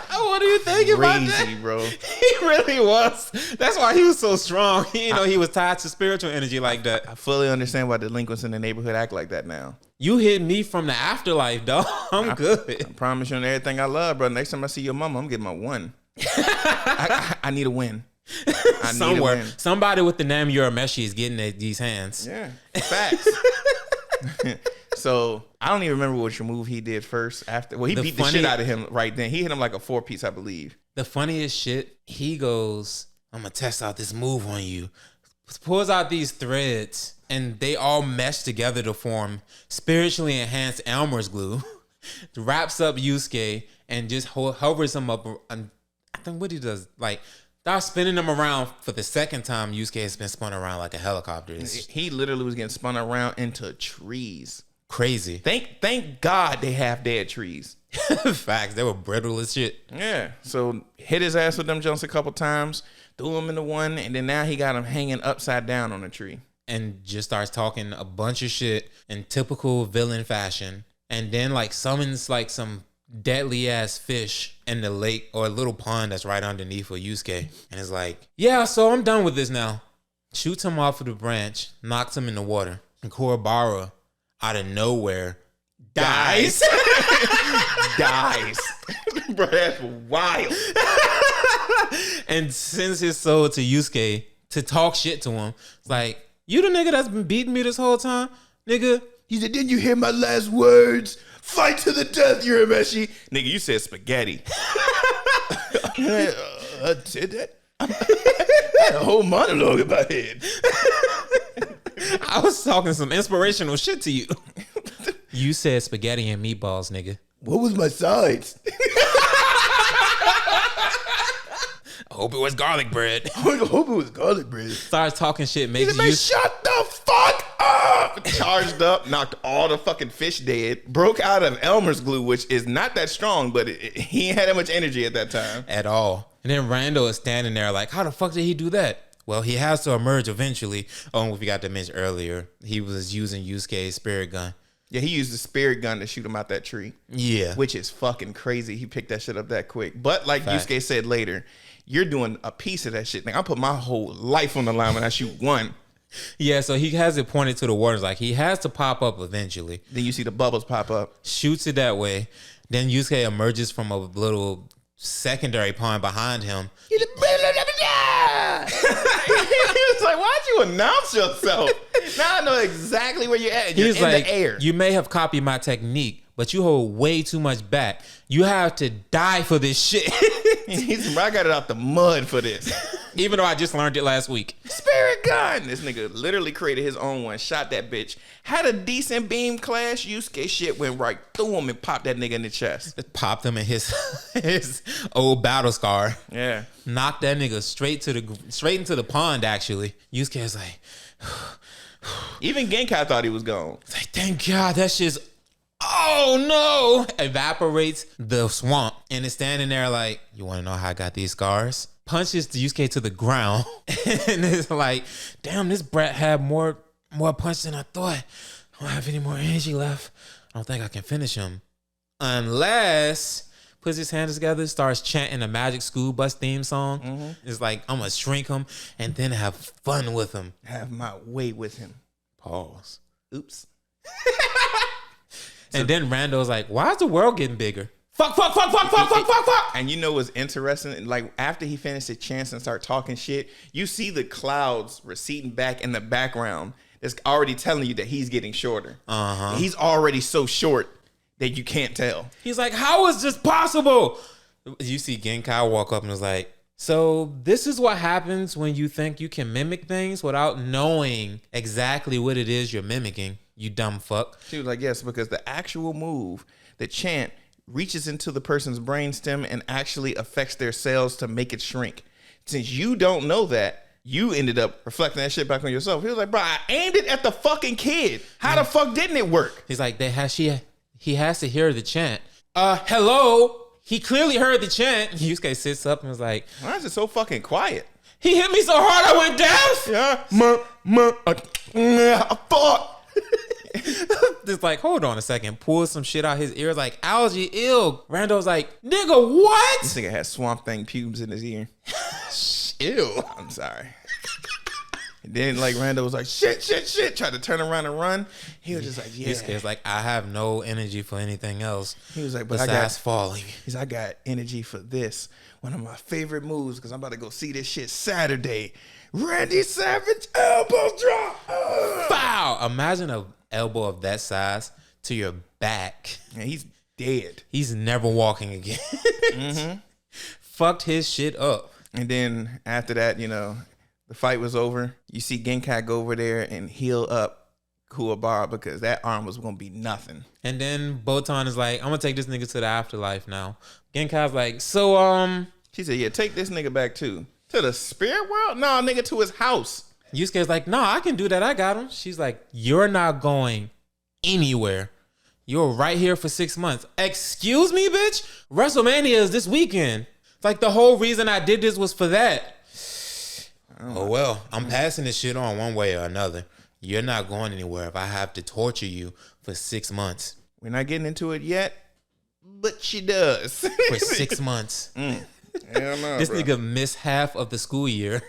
What do you think about that? Bro. He really was. That's why he was so strong. He didn't know he was tied to spiritual energy like that. I fully understand why delinquents in the neighborhood act like that now. You hit me from the afterlife, dog. I'm good. I promise you on everything I love, bro. Next time I see your mama, I'm getting my one. I need a win. Somewhere. Somebody with the name Urameshi is getting these hands. Yeah. Facts. So I don't even remember which move he did first. After, well, he beat the shit out of him right then. He hit him like a 4-piece, I believe. The funniest shit, he goes, I'm gonna test out this move on you. Pulls out these threads, and they all mesh together to form spiritually enhanced Elmer's glue. Wraps up Yusuke and just hovers him up. I think what he does, like, start spinning him around for the second time. Yusuke has been spun around like a helicopter. He literally was getting spun around into trees. Crazy. Thank God they have dead trees. Facts. They were brittle as shit. Yeah. So hit his ass with them jumps a couple times, threw him into one, and then now he got him hanging upside down on a tree. and just starts talking a bunch of shit in typical villain fashion. And then like summons like some deadly ass fish in the lake or a little pond that's right underneath of Yusuke. And it's like, yeah, so I'm done with this now. Shoots him off of the branch, knocks him in the water. And Kuwabara, out of nowhere, dies. Dies. Bro, that's wild. And sends his soul to Yusuke to talk shit to him. It's like, you the nigga that's been beating me this whole time? Nigga. He said, didn't you hear my last words? Fight to the death, Urameshi. Nigga, you said spaghetti. I did that? I had a whole monologue about it. I was talking some inspirational shit to you. You said spaghetti and meatballs, nigga. What was my sides? I hope it was garlic bread. I hope it was garlic bread. Starts talking shit, makes you shut the fuck up. Charged up, knocked all the fucking fish dead, broke out of Elmer's glue, which is not that strong, but he ain't had that much energy at that time. At all. And then Rando is standing there like, how the fuck did he do that? Well, he has to emerge eventually. Oh, we forgot to mention earlier, he was using Yusuke's spirit gun. Yeah, he used the spirit gun to shoot him out that tree. Yeah. Which is fucking crazy. He picked that shit up that quick. But like Yusuke said later, you're doing a piece of that shit. Like, I put my whole life on the line when I shoot one. Yeah, so he has it pointed to the waters. Like, he has to pop up eventually. Then you see the bubbles pop up. Shoots it that way. Then Yusuke emerges from a little secondary pond behind him. He was like, why'd you announce yourself? Now I know exactly where you're at. You're in the air. You may have copied my technique, but you hold way too much back. You have to die for this shit. I got it out the mud for this. Even though I just learned it last week. Spirit gun. This nigga literally created his own one. Shot that bitch. Had a decent beam clash. Yusuke shit went right through him and popped that nigga in the chest. It popped him in his old battle scar. Yeah. Knocked that nigga straight into the pond, actually. Yusuke's like... Even Genkai thought he was gone. It's like, thank God, that shit's... Oh no! Evaporates the swamp. And it's standing there like, you want to know how I got these scars? Punches Yusuke to the ground. And it's like, damn, this brat had more punch than I thought. I don't have any more energy left. I don't think I can finish him. Unless... puts his hands together, starts chanting a Magic School Bus theme song. Mm-hmm. It's like, I'm going to shrink him and then have fun with him. Have my way with him. Pause. Oops. And then Rando's like, why is the world getting bigger? Fuck. And you know what's interesting? Like, after he finished his chants and start talking shit, you see the clouds receding back in the background. That's already telling you that he's getting shorter. Uh-huh. He's already so short that you can't tell. He's like, how is this possible? You see Genkai walk up and was like, so this is what happens when you think you can mimic things without knowing exactly what it is you're mimicking, you dumb fuck. She was like, yes, because the actual move, the chant, reaches into the person's brainstem and actually affects their cells to make it shrink. Since you don't know that, you ended up reflecting that shit back on yourself. He was like, bro, I aimed it at the fucking kid. How the fuck didn't it work? He's like, he has to hear the chant. Hello? He clearly heard the chant. Yusuke sits up and was like, why is it so fucking quiet? He hit me so hard I went deaf. Yeah. Fuck. Just like, hold on a second. Pulls some shit out his ears like, algae, ill. Rando's like, nigga, what? This nigga had Swamp Thing pubes in his ear. Ew. I'm sorry. And then like Rando was like, shit. Tried to turn around and run. He was just like, yeah. Yusuke's like, I have no energy for anything else. He was like, but besides falling. He's like, I got energy for this. One of my favorite moves, because I'm about to go see this shit Saturday. Randy Savage elbow drop. Wow. Imagine an elbow of that size to your back. And he's dead. He's never walking again. Mm-hmm. Fucked his shit up. And then after that, you know, the fight was over. You see Genkai go over there and heal up Kuwabara because that arm was going to be nothing. And then Botan is like, I'm going to take this nigga to the afterlife now. Genkai's like, so, She said, yeah, take this nigga back too. To the spirit world? No, nigga, to his house. Yusuke's like, no, I can do that. I got him. She's like, you're not going anywhere. You're right here for 6 months. Excuse me, bitch? WrestleMania is this weekend. It's like the whole reason I did this was for that. Oh well, I'm passing this shit on one way or another. You're not going anywhere if I have to torture you for 6 months. We're not getting into it yet, but she does. For 6 months. Hell no, This bro. nigga missed half of the school year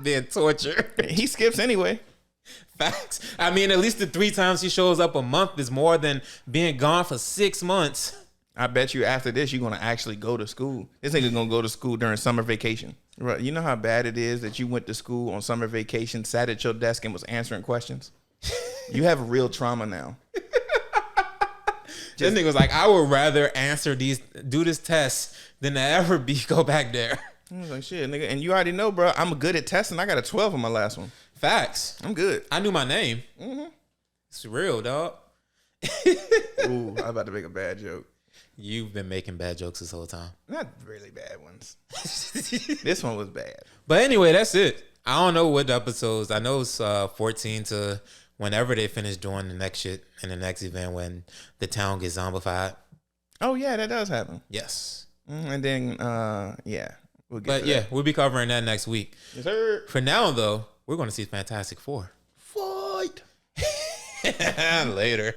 being tortured. He skips anyway. Facts. I mean, at least the 3 times he shows up a month is more than being gone for 6 months. I bet you after this, you're going to actually go to school. This nigga going to go to school during summer vacation. Right. You know how bad it is that you went to school on summer vacation, sat at your desk, and was answering questions? You have real trauma now. This nigga was like, I would rather do this test than to ever go back there. I was like, shit, nigga. And you already know, bro, I'm good at testing. I got a 12 on my last one. Facts. I'm good. I knew my name. Mm-hmm. It's real, dog. Ooh, I'm about to make a bad joke. You've been making bad jokes this whole time. Not really bad ones. This one was bad. But anyway, that's it. I don't know what episodes. I know it's 14 to whenever they finish doing the next shit in the next event when the town gets zombified. Oh, yeah, that does happen. Yes. And then, yeah. We'll get But to yeah, that. we'll be covering that next week. Yes, sir. For now, though, we're going to see Fantastic Four. Fight. Later.